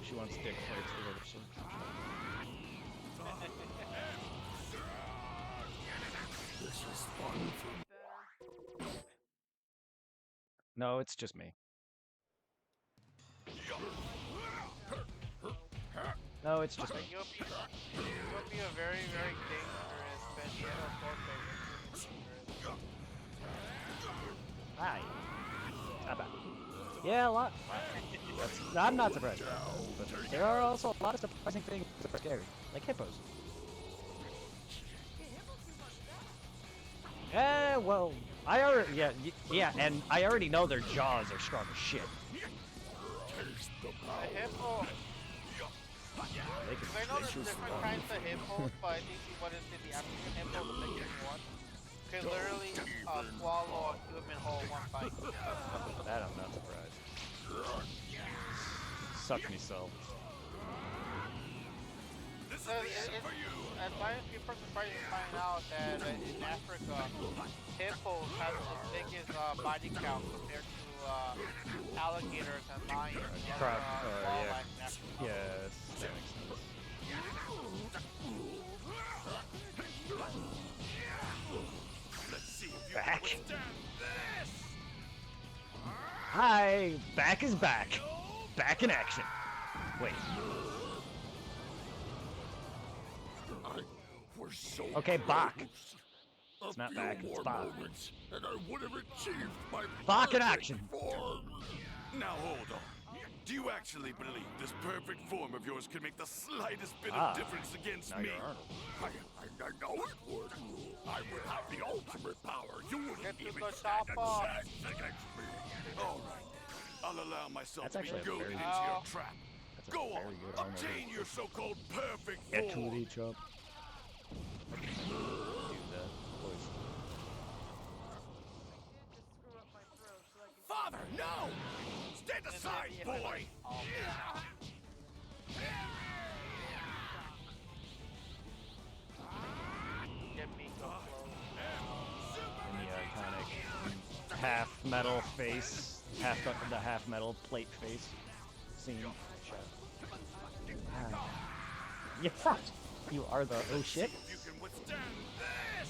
Speaker 1: She wants dick fights with other swordfish.
Speaker 6: This is fun for me.
Speaker 1: No, it's just me. No, it's just me.
Speaker 3: You'll be a very, very dangerous Benito swordfish.
Speaker 1: Hi. Not bad. Yeah, a lot. I'm not surprised. But there are also a lot of surprising things that are scary, like hippos. Well, I already, yeah, and I already know their jaws are strong as shit.
Speaker 3: The hippo.
Speaker 1: They can
Speaker 3: I know there's different kinds of hippos, but I think what is it, the African hippo, the biggest one, can literally swallow a human whole one bite.
Speaker 1: That I'm not surprised. Suck me so.
Speaker 3: And people are surprised to find out that in Africa, hippos have the biggest body count compared to alligators and lions and wildlife in Africa.
Speaker 1: Yes, that makes sense.
Speaker 9: Let's see if you
Speaker 1: Back.
Speaker 9: can withstand this.
Speaker 1: Hi, back is back. Back in action. Wait.
Speaker 6: We're so
Speaker 1: Okay, Bach.
Speaker 6: close.
Speaker 1: It's not
Speaker 6: A
Speaker 1: back,
Speaker 6: few
Speaker 1: it's
Speaker 6: more
Speaker 1: Bach.
Speaker 6: moments, and I would have achieved my
Speaker 1: Bach in
Speaker 6: perfect
Speaker 1: action.
Speaker 6: form.
Speaker 9: Now hold on. Do you actually believe this perfect form of yours can make the slightest bit
Speaker 1: Ah,
Speaker 9: of difference against
Speaker 1: now
Speaker 9: me?
Speaker 1: you're Arnold.
Speaker 6: I know it would. I would have the ultimate power. You wouldn't
Speaker 3: Get to
Speaker 6: even
Speaker 3: the
Speaker 6: stand a
Speaker 3: chopper.
Speaker 6: chance against me.
Speaker 9: All right. I'll allow myself
Speaker 1: That's
Speaker 9: to be
Speaker 1: actually a
Speaker 9: goaded
Speaker 1: very-
Speaker 9: into your trap.
Speaker 1: That's a
Speaker 9: Go
Speaker 1: very
Speaker 9: on,
Speaker 1: good Arnold.
Speaker 9: obtain your so-called perfect
Speaker 1: Get to
Speaker 9: form.
Speaker 1: the chop. Do that voice.
Speaker 8: Screw up my throat so I can.
Speaker 6: Father, no! Stand aside, boy!
Speaker 3: Get me so close.
Speaker 1: And the iconic half metal face, the half metal plate face scene. Ah. Yeah, you are the oh shit.
Speaker 9: If you can withstand this.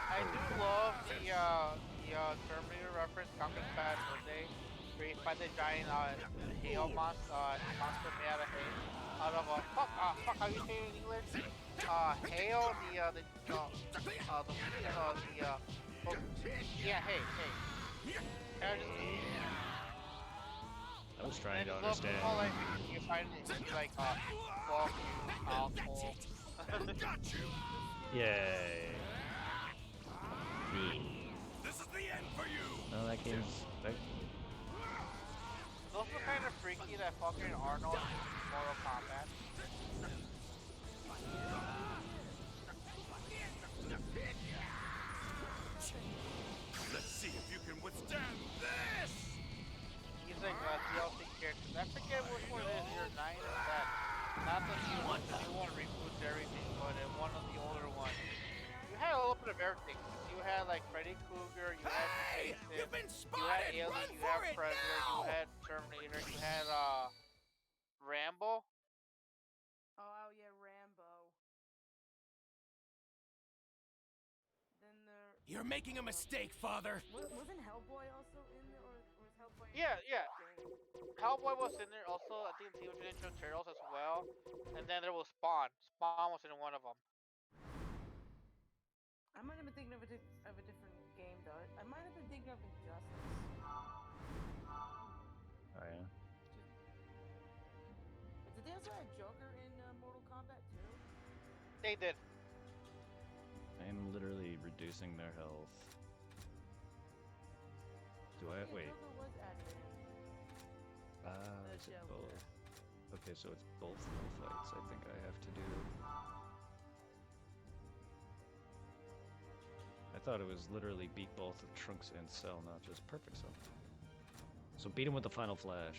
Speaker 3: I do love the Terminator reference, Conquer's Bad Monday, where you find the giant hail monster made out of hay, out of a fuck, how you say it in English? Hail, hay.
Speaker 1: I was trying to
Speaker 3: And
Speaker 1: understand.
Speaker 3: all like you find it like fuck you, asshole.
Speaker 1: Yay.
Speaker 9: This is the end for you.
Speaker 1: No, that game's. That,
Speaker 3: It's also kind of freaky that fucking Arnold is Mortal Kombat.
Speaker 9: Let's see if you can withstand this.
Speaker 3: He's like a DLC character. I forget which one it is. Year 9 or that. Not the new one. The new one reboots everything, but one of the older ones. You had a little bit of everything. You had like Freddy Krueger, you had Jason,
Speaker 6: You've been
Speaker 3: you had
Speaker 6: spotted!
Speaker 3: Alien,
Speaker 6: Run
Speaker 3: you
Speaker 6: for
Speaker 3: had
Speaker 6: it
Speaker 3: Predator,
Speaker 6: now!
Speaker 3: you had Terminator, you had Rambo.
Speaker 8: Oh yeah, Rambo. Then there.
Speaker 6: You're making a mistake, Father.
Speaker 8: Wasn't Hellboy also in there, or was Hellboy?
Speaker 3: Yeah. Hellboy was in there also. I think Teenage Mutant Ninja Turtles as well. And then there was Spawn. Spawn was in one of them.
Speaker 8: I might have been thinking of a different game though. I might have been thinking of Injustice.
Speaker 1: oh yeah.
Speaker 8: Did they also have Joker in Mortal Kombat too?
Speaker 3: They did.
Speaker 1: I am literally reducing their health. Do I
Speaker 8: Yeah,
Speaker 1: wait?
Speaker 8: Joker was added in.
Speaker 1: Is it
Speaker 8: Joker.
Speaker 1: both? Okay, so it's both the fights. I think I have to do. I thought it was literally beat both of Trunks and Cell, not just Perfect Cell. So beat him with the Final Flash.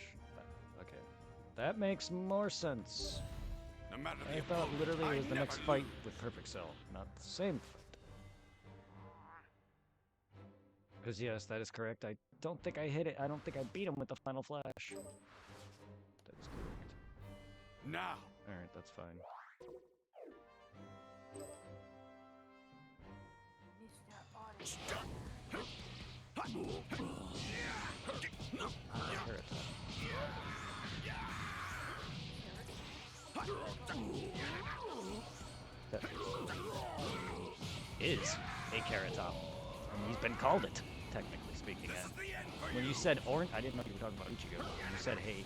Speaker 1: Okay. That makes more sense.
Speaker 9: No matter the
Speaker 1: I thought
Speaker 9: opponent,
Speaker 1: literally it was
Speaker 9: I
Speaker 1: the next
Speaker 9: never
Speaker 1: fight
Speaker 9: lose.
Speaker 1: with Perfect Cell, not the same fight. Because yes, that is correct. I don't think I hit it. I don't think I beat him with the Final Flash. That is correct.
Speaker 9: Now.
Speaker 1: Alright, that's fine. Carrot Top. That is a Carrot Top. And he's been called it, technically speaking. When you said orange, I didn't know you were talking about Ichigo. When you said, hey,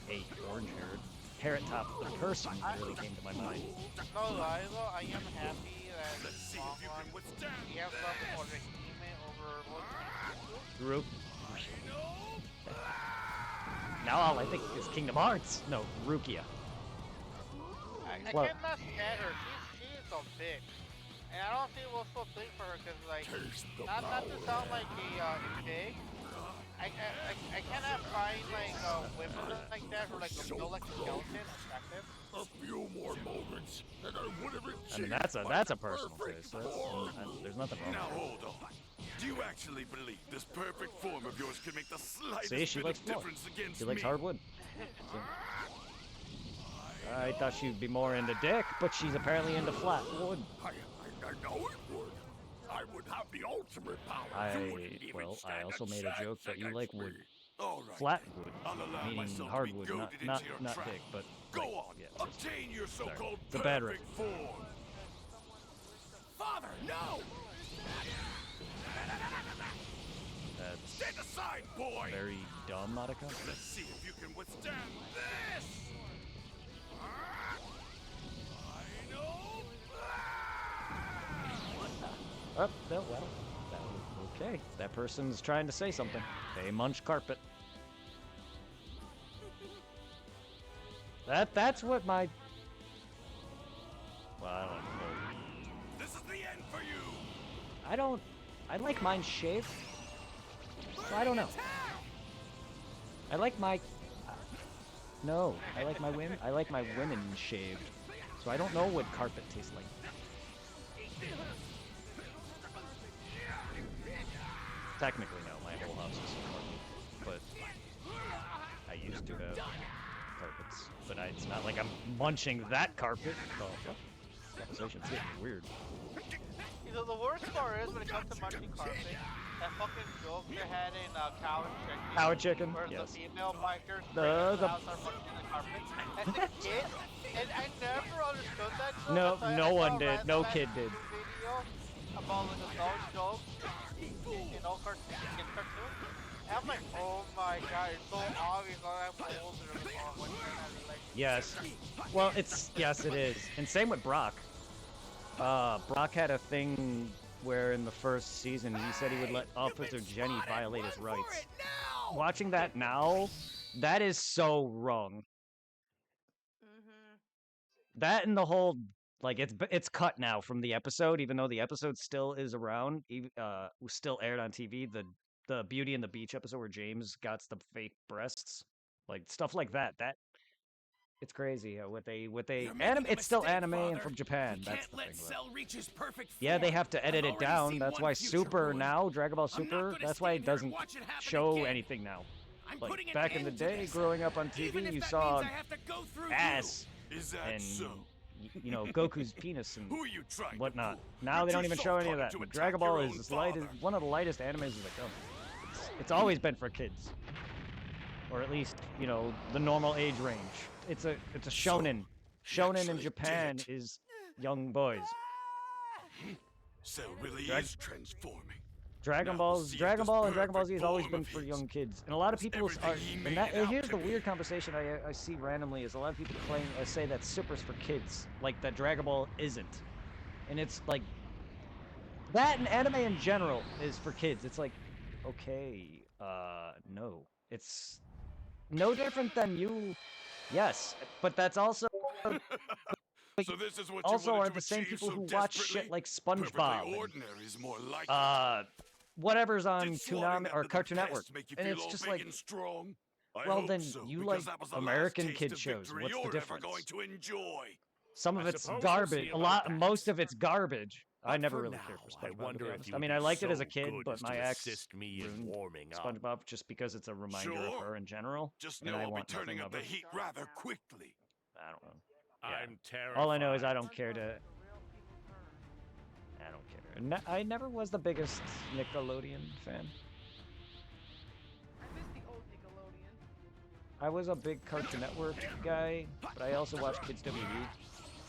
Speaker 1: orange-haired, Carrot Top, the person, really came to my mind.
Speaker 3: No lie though, I am happy that Longhorn, he has love for the Hime over
Speaker 1: Group. Now all I think is Kingdom Hearts. No, Rukia.
Speaker 3: I
Speaker 1: Well-
Speaker 3: cannot stand her. She's a bitch. And I don't see what's so big for her, because, like, not to sound like a pig, I cannot find, like, women like that who, like, feel like a skeleton attractive.
Speaker 6: A few more moments, and I would have achieved
Speaker 1: I mean, that's a personal taste. There's nothing wrong
Speaker 9: Now
Speaker 1: with
Speaker 9: hold on. Do you actually believe this perfect form of yours can make the slightest
Speaker 1: See, she
Speaker 9: bit
Speaker 1: likes
Speaker 9: of
Speaker 1: floor.
Speaker 9: difference against
Speaker 1: She likes
Speaker 9: me?
Speaker 1: hardwood. So- I thought she'd be more into dick, but she's apparently into flat wood.
Speaker 6: I know it would. I would have the ultimate power. You wouldn't even
Speaker 1: I
Speaker 6: stand
Speaker 1: also
Speaker 6: a
Speaker 1: made a joke that
Speaker 6: chance
Speaker 1: you like
Speaker 6: against
Speaker 1: wood.
Speaker 6: me.
Speaker 9: All right.
Speaker 1: Flat wood,
Speaker 9: I'll allow
Speaker 1: meaning
Speaker 9: myself to be
Speaker 1: hardwood, not
Speaker 9: goaded into your trap.
Speaker 1: dick, but
Speaker 9: Go
Speaker 1: like,
Speaker 9: on.
Speaker 1: yeah,
Speaker 9: Obtain your so-called
Speaker 1: It's a bad
Speaker 9: perfect form.
Speaker 6: Father, no!
Speaker 1: that's
Speaker 9: Stand aside, boy.
Speaker 1: very dumb, Monica.
Speaker 9: Let's see if you can withstand this.
Speaker 1: Oh, no, well, okay. That person's trying to say something. They munch carpet. That's what my... Well, I don't know.
Speaker 9: This is the end for you.
Speaker 1: I like mine shaved. So I don't know. I like my... No, I like my women shaved. So I don't know what carpet tastes like. Technically, no, my whole house is carpet, but I used to have carpets. But it's not like I'm munching that carpet. Oh, what? Conversation's getting weird.
Speaker 3: You know, the worst part is when it comes to munching carpet, that fucking joke they had in Cow and Chicken.
Speaker 1: Cow and Chicken,
Speaker 3: Where
Speaker 1: yes.
Speaker 3: the female bikers
Speaker 1: The
Speaker 3: house are munching the carpet. As a kid, and I never understood that joke.
Speaker 1: No,
Speaker 3: until I
Speaker 1: no
Speaker 3: saw
Speaker 1: one
Speaker 3: a
Speaker 1: did. No
Speaker 3: random
Speaker 1: kid did.
Speaker 3: video about like adult jokes, you know, kid cartoon. And I'm like, oh my god, it's so obvious that I'm older when I like.
Speaker 1: Yes. Well, yes, it is. And same with Brock. Brock had a thing where in the first season he said he would let Officer Jenny violate his rights. Watching that now, that is so wrong. That and the whole, like, it's cut now from the episode, even though the episode still is around, was still aired on TV. The Beauty and the Beach episode where James got the fake breasts, like stuff like that. It's crazy what they it's still anime and from Japan. That's the thing. Yeah, they have to edit it down. That's why Super now, Dragon Ball Super, that's why it doesn't show anything now. Like back in the day, growing up on TV, you saw ass
Speaker 9: Is that
Speaker 1: and
Speaker 9: so?
Speaker 1: you know Goku's penis and
Speaker 9: Who are you trying to
Speaker 1: whatnot.
Speaker 9: fool?
Speaker 1: Now
Speaker 9: You're
Speaker 1: they don't
Speaker 9: too
Speaker 1: even show any of that.
Speaker 9: soft-hearted to
Speaker 1: Dragon
Speaker 9: attack
Speaker 1: Ball
Speaker 9: your
Speaker 1: is
Speaker 9: own
Speaker 1: as light as
Speaker 9: father.
Speaker 1: one of the lightest animes that come. It's always been for kids, or at least you know the normal age range. It's a shonen. Shonen in
Speaker 9: actually
Speaker 1: Japan
Speaker 9: did it.
Speaker 1: is young boys.
Speaker 9: Cell really
Speaker 1: Drag-
Speaker 9: is transforming.
Speaker 1: Dragon
Speaker 9: Now
Speaker 1: Ball
Speaker 9: we'll see if
Speaker 1: Dragon
Speaker 9: this
Speaker 1: Ball and Dragon Ball Z has
Speaker 9: perfect
Speaker 1: always
Speaker 9: form
Speaker 1: been
Speaker 9: of
Speaker 1: for
Speaker 9: his
Speaker 1: young kids, and a lot of
Speaker 9: was
Speaker 1: people are.
Speaker 9: everything he
Speaker 1: And
Speaker 9: made
Speaker 1: that,
Speaker 9: it out
Speaker 1: here's
Speaker 9: to
Speaker 1: the
Speaker 9: be.
Speaker 1: weird conversation I see randomly is a lot of people say that Super's for kids, like that Dragon Ball isn't, and it's like that and anime in general is for kids. It's like, okay, no, it's no different than you. Yes, but that's also
Speaker 9: So this is what
Speaker 1: also
Speaker 9: you
Speaker 1: are
Speaker 9: wanted
Speaker 1: the
Speaker 9: to
Speaker 1: same
Speaker 9: achieve
Speaker 1: people
Speaker 9: so
Speaker 1: who watch
Speaker 9: desperately?
Speaker 1: shit like
Speaker 9: Perfectly
Speaker 1: SpongeBob.
Speaker 9: ordinary is more like
Speaker 1: And, whatever's on
Speaker 9: Did slaughtering
Speaker 1: Toonami
Speaker 9: that
Speaker 1: or
Speaker 9: little
Speaker 1: Cartoon
Speaker 9: pest
Speaker 1: Network,
Speaker 9: make you
Speaker 1: and
Speaker 9: feel
Speaker 1: it's
Speaker 9: all
Speaker 1: just
Speaker 9: big
Speaker 1: like
Speaker 9: and strong? I
Speaker 1: Well,
Speaker 9: hope
Speaker 1: then
Speaker 9: so,
Speaker 1: you
Speaker 9: because
Speaker 1: like
Speaker 9: that was the
Speaker 1: American
Speaker 9: last taste
Speaker 1: kid
Speaker 9: of
Speaker 1: shows.
Speaker 9: victory
Speaker 1: What's the
Speaker 9: you're
Speaker 1: difference?
Speaker 9: ever going to enjoy.
Speaker 1: Some of
Speaker 10: I
Speaker 1: it's
Speaker 10: suppose we'll
Speaker 1: garbage.
Speaker 10: see
Speaker 1: A
Speaker 10: about
Speaker 1: lot,
Speaker 10: that.
Speaker 1: most of it's garbage. I
Speaker 10: But
Speaker 1: never
Speaker 10: for
Speaker 1: really
Speaker 10: now,
Speaker 1: cared for
Speaker 10: I
Speaker 1: SpongeBob. To
Speaker 10: wonder
Speaker 1: be
Speaker 10: if
Speaker 1: honest.
Speaker 10: you
Speaker 1: I mean,
Speaker 10: would
Speaker 1: I
Speaker 10: be
Speaker 1: liked it as a
Speaker 10: so
Speaker 1: kid,
Speaker 10: good
Speaker 1: but
Speaker 10: as
Speaker 1: my
Speaker 10: to
Speaker 1: ex
Speaker 10: assist me in
Speaker 1: ruined
Speaker 10: warming up.
Speaker 1: SpongeBob just because it's a reminder of
Speaker 9: Sure.
Speaker 1: her in general,
Speaker 9: Just
Speaker 1: and
Speaker 9: know
Speaker 1: I
Speaker 9: I'll be
Speaker 1: want
Speaker 9: turning
Speaker 1: nothing
Speaker 9: up
Speaker 1: of
Speaker 9: the
Speaker 1: it.
Speaker 9: heat rather quickly.
Speaker 1: I don't know. Yeah.
Speaker 10: I'm terrified.
Speaker 1: All I know is I don't care
Speaker 8: SpongeBob
Speaker 1: to.
Speaker 8: is a real people turd.
Speaker 1: I don't care. I never was the biggest Nickelodeon fan.
Speaker 8: I miss the old Nickelodeon.
Speaker 1: I was a big Cartoon Network guy, but I also watched Kids WB.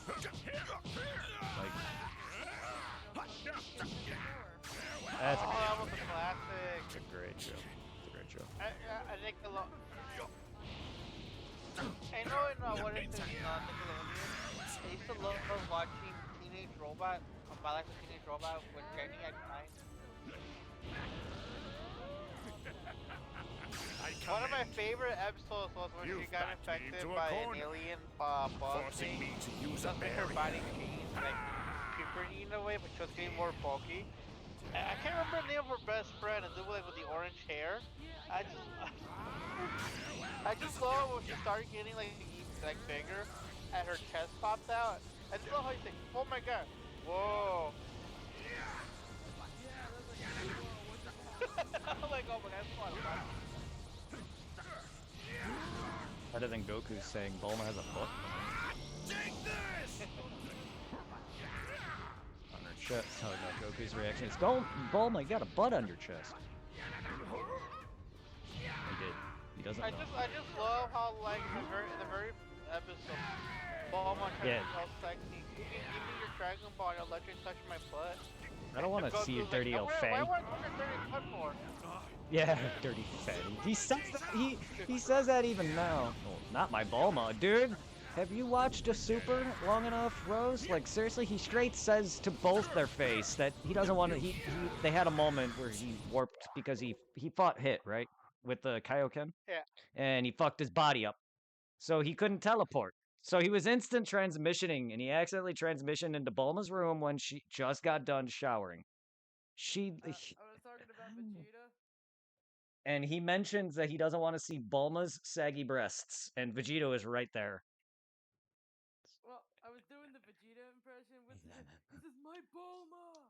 Speaker 1: Like, that's a
Speaker 3: Oh,
Speaker 1: great
Speaker 3: that
Speaker 1: show.
Speaker 3: was a classic.
Speaker 1: It's a great show. It's a great show.
Speaker 3: I think a lot. I know in what is it, Nickelodeon. I used to love watching Teenage Robot. My Life with Teenage Robot with Jenny at night. One of my favorite episodes was when she got infected by an alien bug
Speaker 10: forcing
Speaker 3: thing.
Speaker 10: me to use a
Speaker 3: Just make her
Speaker 10: berry.
Speaker 3: body change, like puberty in a way, but she was getting more bulky. I can't remember the name of her best friend. It was like with the orange hair. I just love when she started getting like bigger, and her chest popped out. I just love how you think, oh my god, whoa. I'm like, oh my god, that's a lot of fun.
Speaker 1: Better than Goku saying Bulma has a foot
Speaker 9: Take this!
Speaker 1: on her chest. Oh no, Goku's reaction is, Bulma, you got a butt on your chest. He did. He doesn't
Speaker 3: I
Speaker 1: know.
Speaker 3: just love how like in the very episode, Bulma tries
Speaker 1: Yeah.
Speaker 3: to tell sexy, give me your Dragon Ball, I'll let you touch my butt.
Speaker 1: I don't want to
Speaker 3: Goku's
Speaker 1: see a
Speaker 3: like,
Speaker 1: dirty
Speaker 3: "No,
Speaker 1: old
Speaker 3: why
Speaker 1: fang.
Speaker 3: would I want your dirty butt for?
Speaker 1: Yeah, dirty fatty. He says that. He says that even now. Well, not my Bulma, dude. Have you watched a Super long enough, Rose? Like seriously, he straight says to both their face that he doesn't want to. They had a moment where he warped because he fought Hit right with the Kaioken.
Speaker 3: Yeah.
Speaker 1: And he fucked his body up, so he couldn't teleport. So he was instant transmissioning, and he accidentally transmissioned into Bulma's room when she just got done showering.
Speaker 8: I was talking about Vegeta.
Speaker 1: And he mentions that he doesn't want to see Bulma's saggy breasts, and Vegeta is right there.
Speaker 8: Well, I was doing the Vegeta impression with this is my Bulma.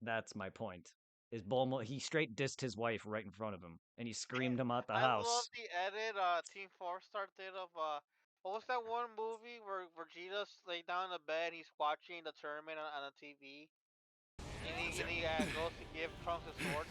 Speaker 1: That's my point. Is Bulma? He straight dissed his wife right in front of him, and he screamed him out the
Speaker 3: I love
Speaker 1: house.
Speaker 3: the edit Team 4-Star did of what was that one movie where Vegeta's laid down in the bed, he's watching the tournament on the TV, and he goes to give Trunks his sword.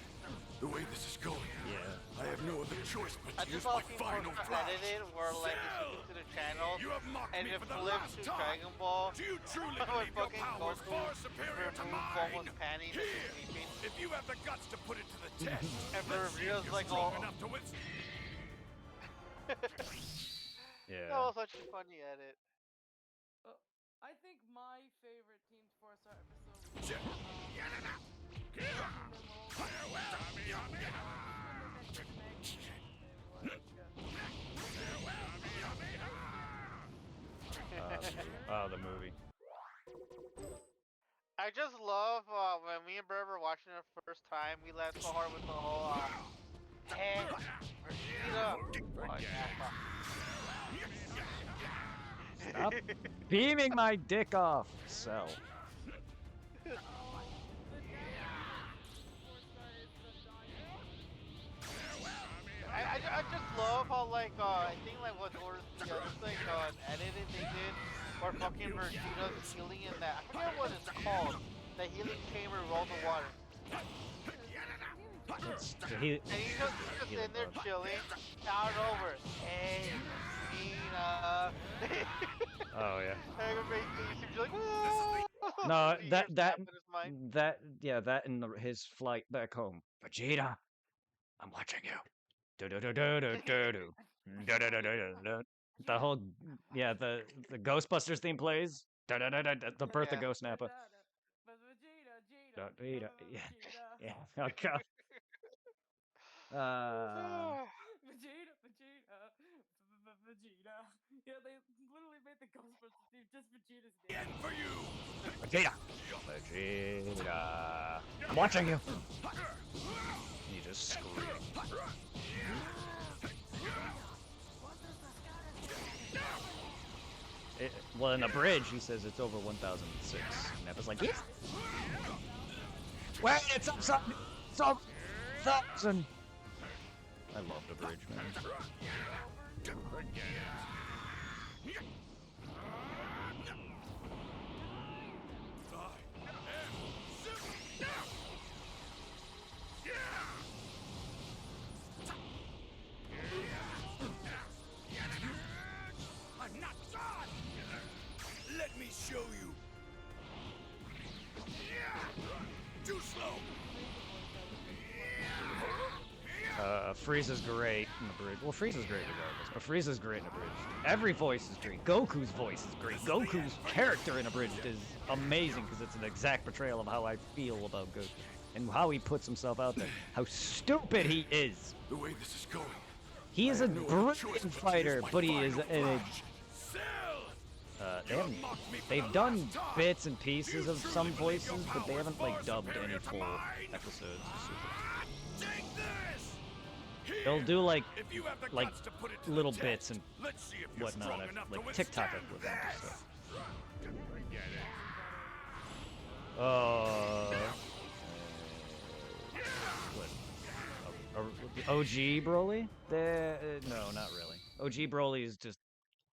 Speaker 9: The way this is going,
Speaker 1: Yeah.
Speaker 9: I have no other choice but
Speaker 3: I
Speaker 9: to use
Speaker 3: just saw
Speaker 9: my
Speaker 3: Team
Speaker 9: final
Speaker 3: 4-Star
Speaker 9: thrust.
Speaker 3: edited where like he's looking to the channels,
Speaker 9: You have mocked
Speaker 3: and
Speaker 9: me
Speaker 3: it
Speaker 9: for the
Speaker 3: flips
Speaker 9: last
Speaker 3: to
Speaker 9: time.
Speaker 3: Dragon Ball.
Speaker 9: Do you truly
Speaker 3: When
Speaker 9: believe your
Speaker 3: fucking
Speaker 9: power is
Speaker 3: Goku
Speaker 9: far superior to
Speaker 3: removed
Speaker 9: mine?
Speaker 3: Bulma's panties and
Speaker 9: Here,
Speaker 3: he's sleeping.
Speaker 9: if you have the guts to put it to the test,
Speaker 3: And
Speaker 9: let's see if
Speaker 3: Vegeta's
Speaker 9: you're
Speaker 3: like,
Speaker 9: strong
Speaker 3: oh.
Speaker 9: enough to withstand.
Speaker 1: Yeah.
Speaker 3: That was such a funny edit.
Speaker 8: I think my favorite Team 4-Star episode was
Speaker 1: The movie.
Speaker 3: I just love when me and Brett were watching it the first time. We laughed so hard with the whole hey, Vegeta.
Speaker 1: Stop beaming my dick off, Cell.
Speaker 3: I just love how like I think like what was just like an edited they did or fucking Vegeta's healing in that. I forget what it's called. The healing chamber with all the water. And he's just in there chilling, out over. Hey, Nina.
Speaker 1: Oh yeah.
Speaker 3: Everybody seems like, whoa.
Speaker 1: No,
Speaker 3: He
Speaker 1: that
Speaker 3: hears
Speaker 1: that
Speaker 3: in his mind.
Speaker 1: that and his flight back home. Vegeta, I'm watching you. Do do do do do do do. Da, da, da, da, da, da. The whole the Ghostbusters theme plays. Da, da, da, da, da, the birth of Ghost Nappa.
Speaker 8: But Vegeta,
Speaker 1: Yeah. Oh god.
Speaker 8: Vegeta. Yeah, they literally made the Ghostbusters theme just Vegeta's name.
Speaker 9: And for you.
Speaker 1: Vegeta. Vegeta. I'm watching you. You just scream. Well, in the bridge, he says it's over 1,006. And Nappa's like, yes! Wait, it's up something! It's up 1,000! I love the bridge, man.
Speaker 9: I'm not done! Let me show you. Too slow.
Speaker 1: Frieza's great in the bridge. Well, Frieza's great regardless, but Frieza's great in the bridge. Every voice is great. Goku's voice is great. Goku's character in a bridge is amazing because it's an exact portrayal of how I feel about Goku and how he puts himself out there. How stupid he is.
Speaker 9: The way this is going.
Speaker 1: He is a brilliant fighter, but he is they've done bits and pieces of some voices, but they haven't like dubbed any full episodes of Super. They'll do like little bits and whatnot, like TikTok equivalent and stuff. OG Broly? No, not really. OG Broly is just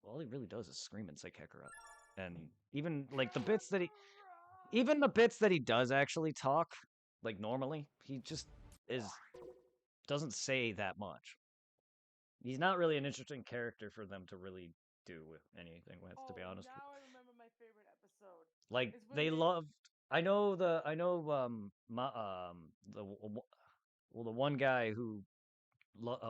Speaker 1: all he really does is scream and say Kakarot. And even like the bits that he does actually talk like normally, he just doesn't say that much. He's not really an interesting character for them to really do with anything with, to be honest.
Speaker 8: Now I remember my favorite episode.
Speaker 1: Like they loved. The one guy who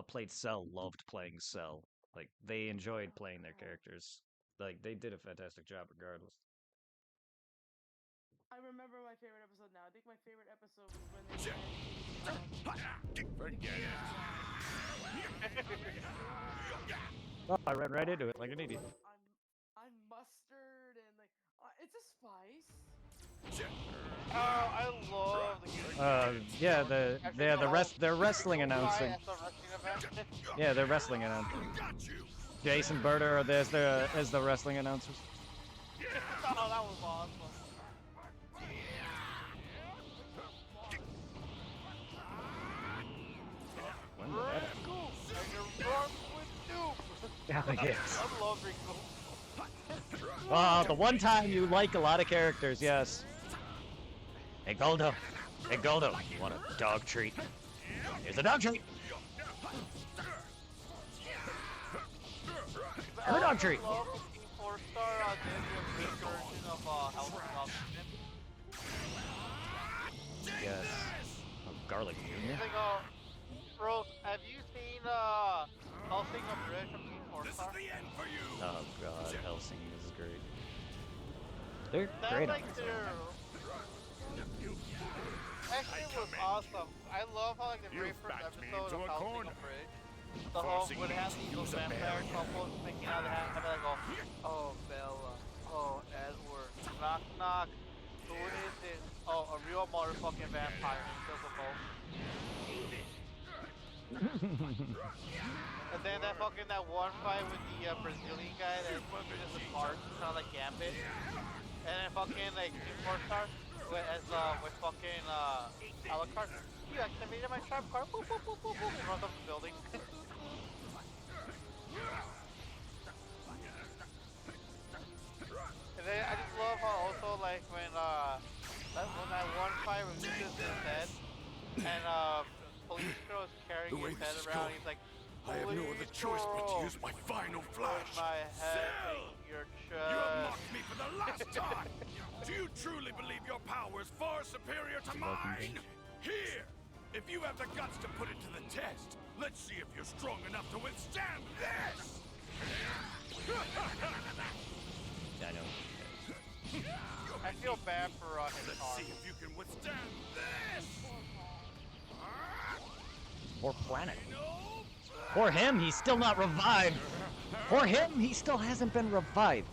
Speaker 1: played Cell loved playing Cell. Like they enjoyed playing their characters. Like they did a fantastic job regardless.
Speaker 8: I remember my favorite episode now. I think my favorite episode was when they
Speaker 9: Forget it.
Speaker 1: Oh, I ran right into it like an idiot.
Speaker 8: I'm mustard and like it's a spice.
Speaker 3: Oh, I love the
Speaker 1: yeah, they're wrestling announcing. Yeah, they're wrestling announcing. Jason Berter are as the wrestling announcers.
Speaker 3: Oh, that was awesome.
Speaker 1: When did that happen?
Speaker 3: Cool. And you're wrong with Duke.
Speaker 1: Yeah, yes.
Speaker 3: I love Rico.
Speaker 1: Oh, the one time you like a lot of characters, yes. Hey, Goldo. Hey, Goldo. You want a dog treat? Here's a dog treat. Here's a dog treat.
Speaker 3: I love the Team 4-star version of House of Oxygen.
Speaker 1: Yes. Oh, Garlic Jr.
Speaker 3: It's like, Rose, have you seen Helsing of Bridge from Team 4-star?
Speaker 1: Oh god, Helsing is great. They're
Speaker 3: That's
Speaker 1: great on
Speaker 3: like
Speaker 1: this.
Speaker 3: Actually, it was awesome. I love how like the very first episode of Helsing of Bridge, the whole would have these vampire couples thinking how they have like, oh Bella, oh Edward, knock knock, who is it? Oh, a real motherfucking vampire who kills them both. And then that one fight with the Brazilian guy that uses the cards, kind of like Gambit. And then fucking like Team 4-star with fucking Alucard. You activated my trap card. Boop boop boop boop boop. And runs up the building. And then I just love how also like when that one fight with Lucas is dead and Police Girl is carrying his head around. He's like,
Speaker 9: I have no other choice but to use my final flash.
Speaker 3: My head in your chest.
Speaker 9: You have mocked me for the last time. Do you truly believe your power is far superior to mine? Here, if you have the guts to put it to the test, let's see if you're strong enough to withstand this.
Speaker 1: I know.
Speaker 3: I feel bad for his
Speaker 9: Let's see if you can withstand this.
Speaker 1: Poor Planet. For him, he's still not revived. For him, he still hasn't been revived.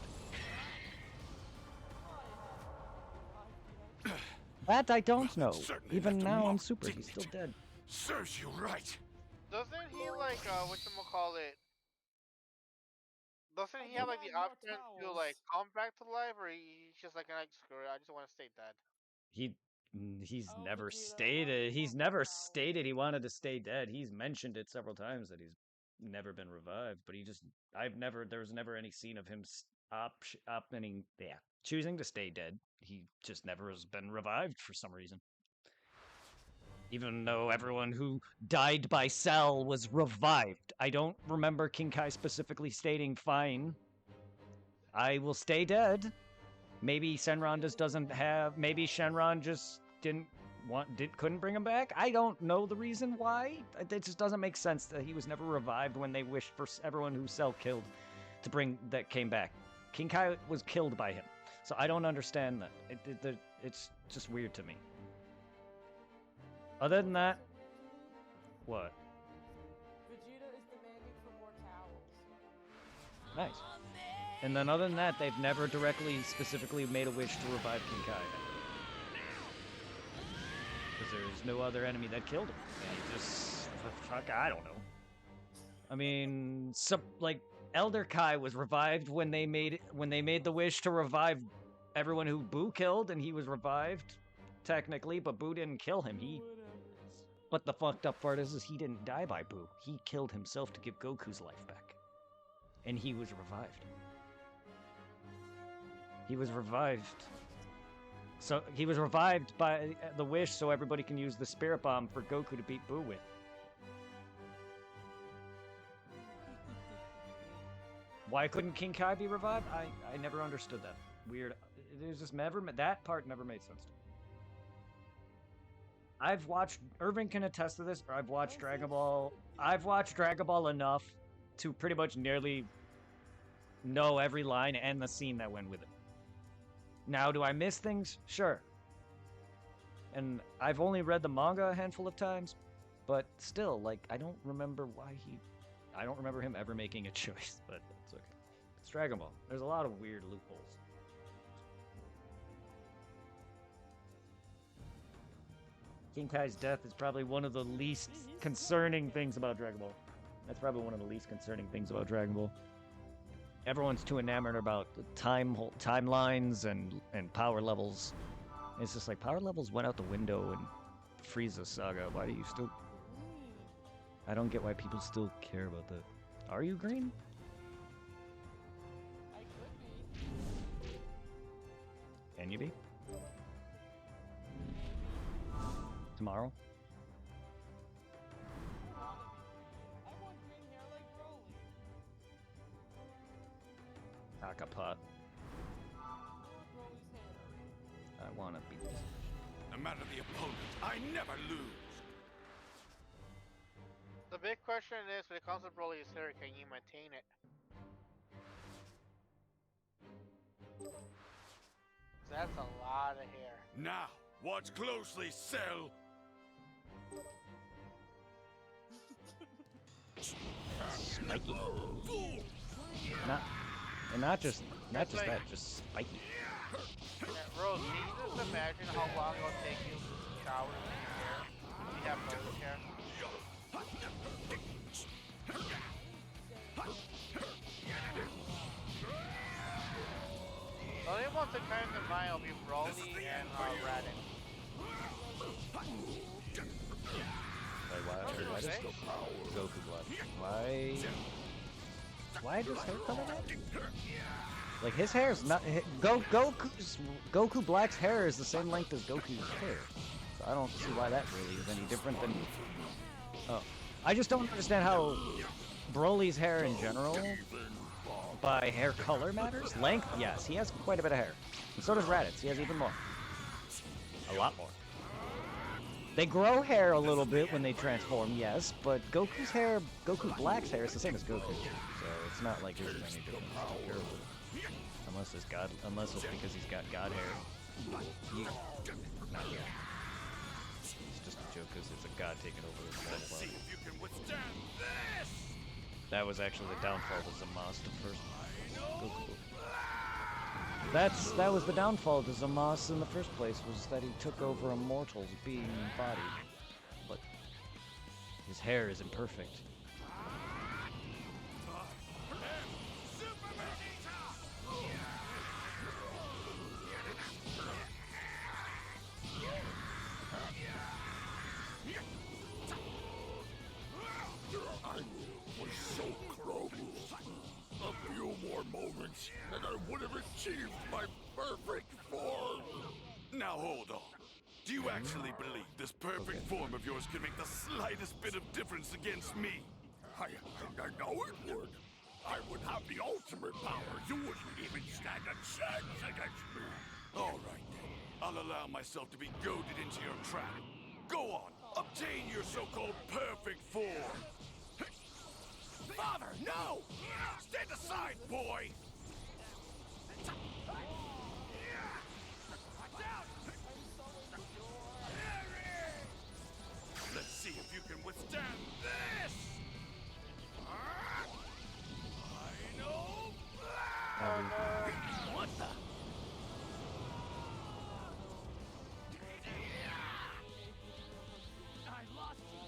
Speaker 1: That I don't know. Even now in Super, he's still dead.
Speaker 9: Serves you right.
Speaker 3: Doesn't he like whatchamacallit Doesn't he have like the option to like come back to life, or he's just like screw it, I just want to stay dead?
Speaker 1: He's
Speaker 8: Oh,
Speaker 1: never
Speaker 8: Vegeta,
Speaker 1: stated
Speaker 8: I
Speaker 1: he's
Speaker 8: want
Speaker 1: never
Speaker 8: more
Speaker 1: stated he wanted to stay dead. He's mentioned it several times that he's never been revived, but there was never any scene of him choosing to stay dead. He just never has been revived for some reason. Even though everyone who died by Cell was revived. I don't remember King Kai specifically stating, fine, I will stay dead. Maybe Shenron just doesn't have. Maybe Shenron just couldn't bring him back. I don't know the reason why. It just doesn't make sense that he was never revived when they wished for everyone who Cell killed that came back. King Kai was killed by him, so I don't understand that. It's just weird to me. Other than that, what?
Speaker 8: Vegeta is demanding for more towels.
Speaker 1: Nice. And then other than that, they've never directly, specifically made a wish to revive King Kai. Because there's no other enemy that killed him. And he just, fuck, I don't know. I mean, Elder Kai was revived when they made the wish to revive everyone who Boo killed, and he was revived, technically, but Boo didn't kill him. But the fucked up part is he didn't die by Boo. He killed himself to give Goku's life back. And he was revived. He was revived. So he was revived by the wish so everybody can use the Spirit Bomb for Goku to beat Boo with. Why couldn't King Kai be revived? I never understood that. Weird. It was just that part never made sense to me. I've watched, Irving can attest to this, or I've watched Dragon Ball. I've watched Dragon Ball enough to pretty much nearly know every line and the scene that went with it. Now, do I miss things? Sure. And I've only read the manga a handful of times, but still, I don't remember I don't remember him ever making a choice, but it's okay. It's Dragon Ball. There's a lot of weird loopholes. King Kai's death is probably one of the least concerning things about Dragon Ball. That's probably one of the least concerning things about Dragon Ball. Everyone's too enamored about the timelines and power levels. It's just like, power levels went out the window in Frieza Saga. Why do you still... I don't get why people still care about that. Are you green?
Speaker 8: I could be.
Speaker 1: Can you be? Tomorrow?
Speaker 8: I want green hair like Broly.
Speaker 1: Akapot.
Speaker 8: Broly's hair.
Speaker 1: I wanna be...
Speaker 9: No matter the opponent, I never lose.
Speaker 3: The big question is, when it comes to Broly's hair, can you maintain it? That's a lot of hair.
Speaker 9: Now, watch closely, Cell.
Speaker 1: Spiky. Not just that, just spiky.
Speaker 3: Yeah, Rose, can you just imagine how long it'll take you to shower with your hair? You have no hair. The only ones that come to mind will be Broly and Raditz.
Speaker 1: Why does Goku blood? Why does hair color red? Like, his hair is not... Goku Black's hair is the same length as Goku's hair. So I don't see why that really is any different than... Oh. I just don't understand how Broly's hair in general, by hair color matters. Length, yes, he has quite a bit of hair. And so does Raditz, he has even more. A lot more. They grow hair a little bit when they transform, yes, but Goku Black's hair is the same as Goku. So it's not like there's any difference. Unless it's because he's got God hair. Not yet. It's just a joke because it's a god taking over his whole body. That was actually the downfall of Zamasu first. Goku. That was the downfall to Zamasu in the first place, was that he took over a mortal's being and body. But his hair is imperfect.
Speaker 9: actually believe this perfect form of yours can make the slightest bit of difference against me?
Speaker 6: I know it would. I would have the ultimate power. You wouldn't even stand a chance against me.
Speaker 9: All right, then. I'll allow myself to be goaded into your trap. Go on, obtain your so-called perfect form.
Speaker 6: Father, no!
Speaker 9: Stand aside, boy! Let's see if you can withstand this!
Speaker 6: What the? I lost you.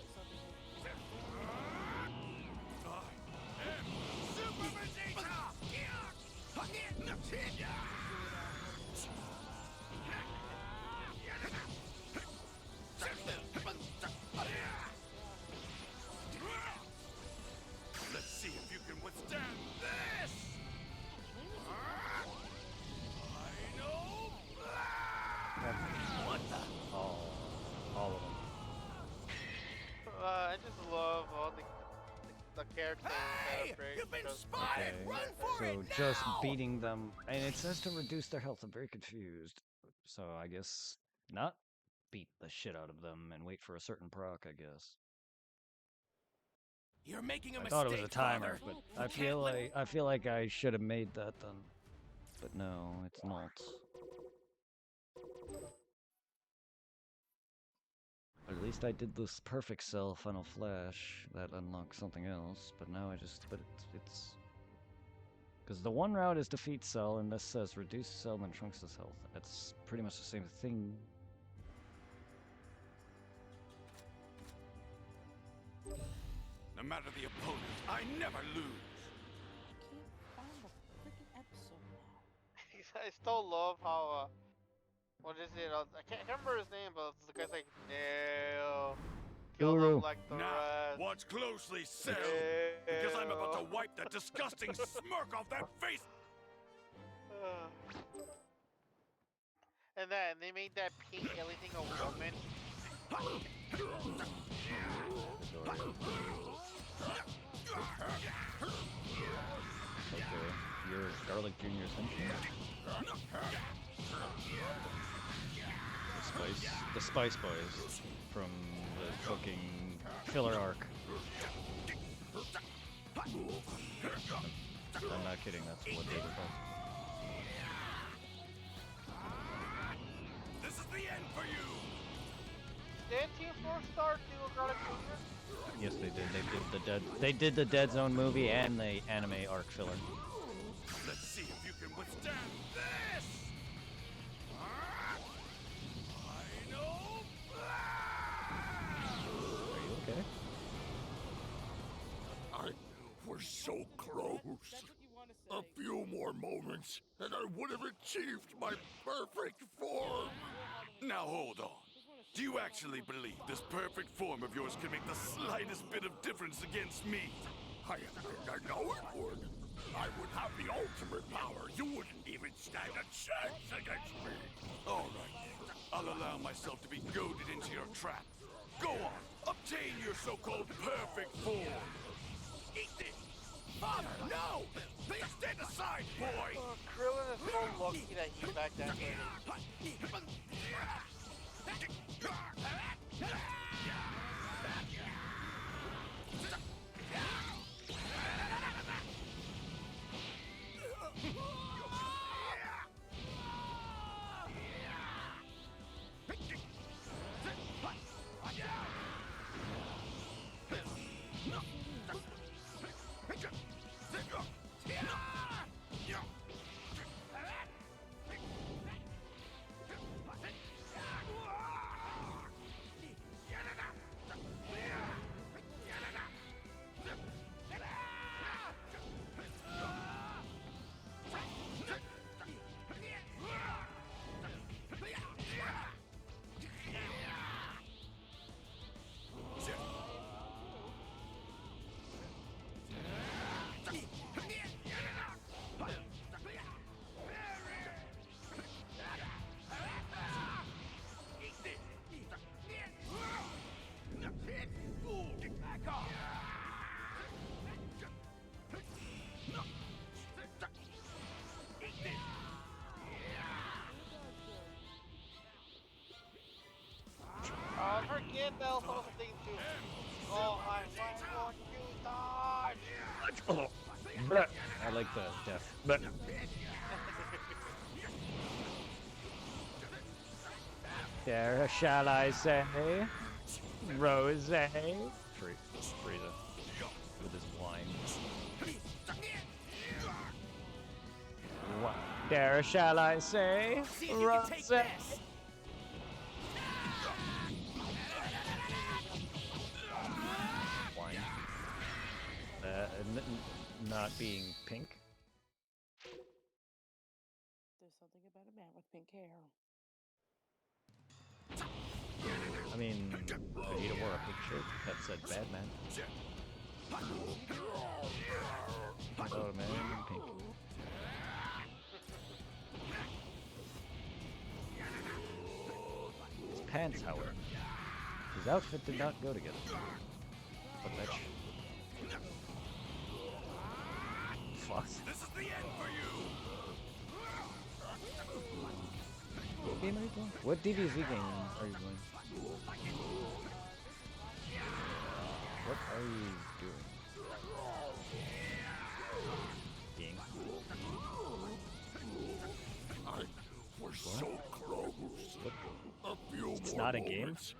Speaker 9: Super Vegeta! Let's see if you can withstand this!
Speaker 6: What the?
Speaker 1: All of them.
Speaker 3: I just love all the characters
Speaker 6: Hey!
Speaker 3: that are
Speaker 6: You've been
Speaker 3: because-
Speaker 6: spotted!
Speaker 1: Okay,
Speaker 6: Run for
Speaker 1: so
Speaker 6: it
Speaker 1: just
Speaker 6: now!
Speaker 1: beating them, and it says to reduce their health. I'm very confused. So I guess not beat the shit out of them and wait for a certain proc, I guess.
Speaker 6: You're making a
Speaker 1: I
Speaker 6: mistake,
Speaker 1: thought it was a timer,
Speaker 6: Father.
Speaker 1: but I feel like I should have made that then. But no, it's not. But at least I did this perfect cell Final Flash that unlocks something else. But now but it's because the one route is defeat Cell, and this says reduce Cell and Trunks' health. It's pretty much the same thing.
Speaker 9: No matter the opponent, I never lose!
Speaker 8: I can't find the freaking episode now.
Speaker 3: I still love how, what is it? I can't remember his name, but the guy's like, no. Kill
Speaker 1: Guru.
Speaker 3: them like the
Speaker 9: Now,
Speaker 3: rest.
Speaker 9: watch closely, Cell! Because I'm about to wipe that disgusting smirk off that face!
Speaker 3: And then they made that pink everything a woman.
Speaker 1: Okay, you're Garlic Jr.'s henchman. The Spice Boys from the fucking filler arc. I'm not kidding, that's what they were called.
Speaker 9: This is the end for you!
Speaker 3: Did Team 4 Star do a Garlic Jr.?
Speaker 1: Yes, they did. They did the Dead Zone movie and the anime arc filler.
Speaker 9: Let's see if you can withstand this!
Speaker 1: Are you okay?
Speaker 6: We're so close.
Speaker 8: That's what you want to say.
Speaker 6: A few more moments, and I would have achieved my perfect form.
Speaker 9: Now hold on. Do you actually believe this perfect form of yours can make the slightest bit of difference against me?
Speaker 6: I know it would. I would have the ultimate power. You wouldn't even stand a chance against me.
Speaker 9: All right, I'll allow myself to be goaded into your trap. Go on, obtain your so-called perfect form.
Speaker 6: Eat this! Father, no! Please stand aside, boy!
Speaker 3: Krillin is so lucky that he's back that way. can't tell something to. Oh, I'm going to dodge.
Speaker 1: I like the death. But there shall I say, Rose, Frieza with his wine. What? Dare shall I say, Rose? Wine. Not being pink.
Speaker 8: There's something about a man with pink hair.
Speaker 1: I mean, Vegeta wore a pink shirt that said "Bad Man." Oh man, pink. His pants, however, his outfit did not go together. But that fuck.
Speaker 9: This is the end for you.
Speaker 1: What game are you playing? What DBZ game are you playing? What are you doing? Game.
Speaker 6: We're so close.
Speaker 1: What?
Speaker 6: A few
Speaker 1: It's
Speaker 6: more
Speaker 1: not a game?
Speaker 6: moments,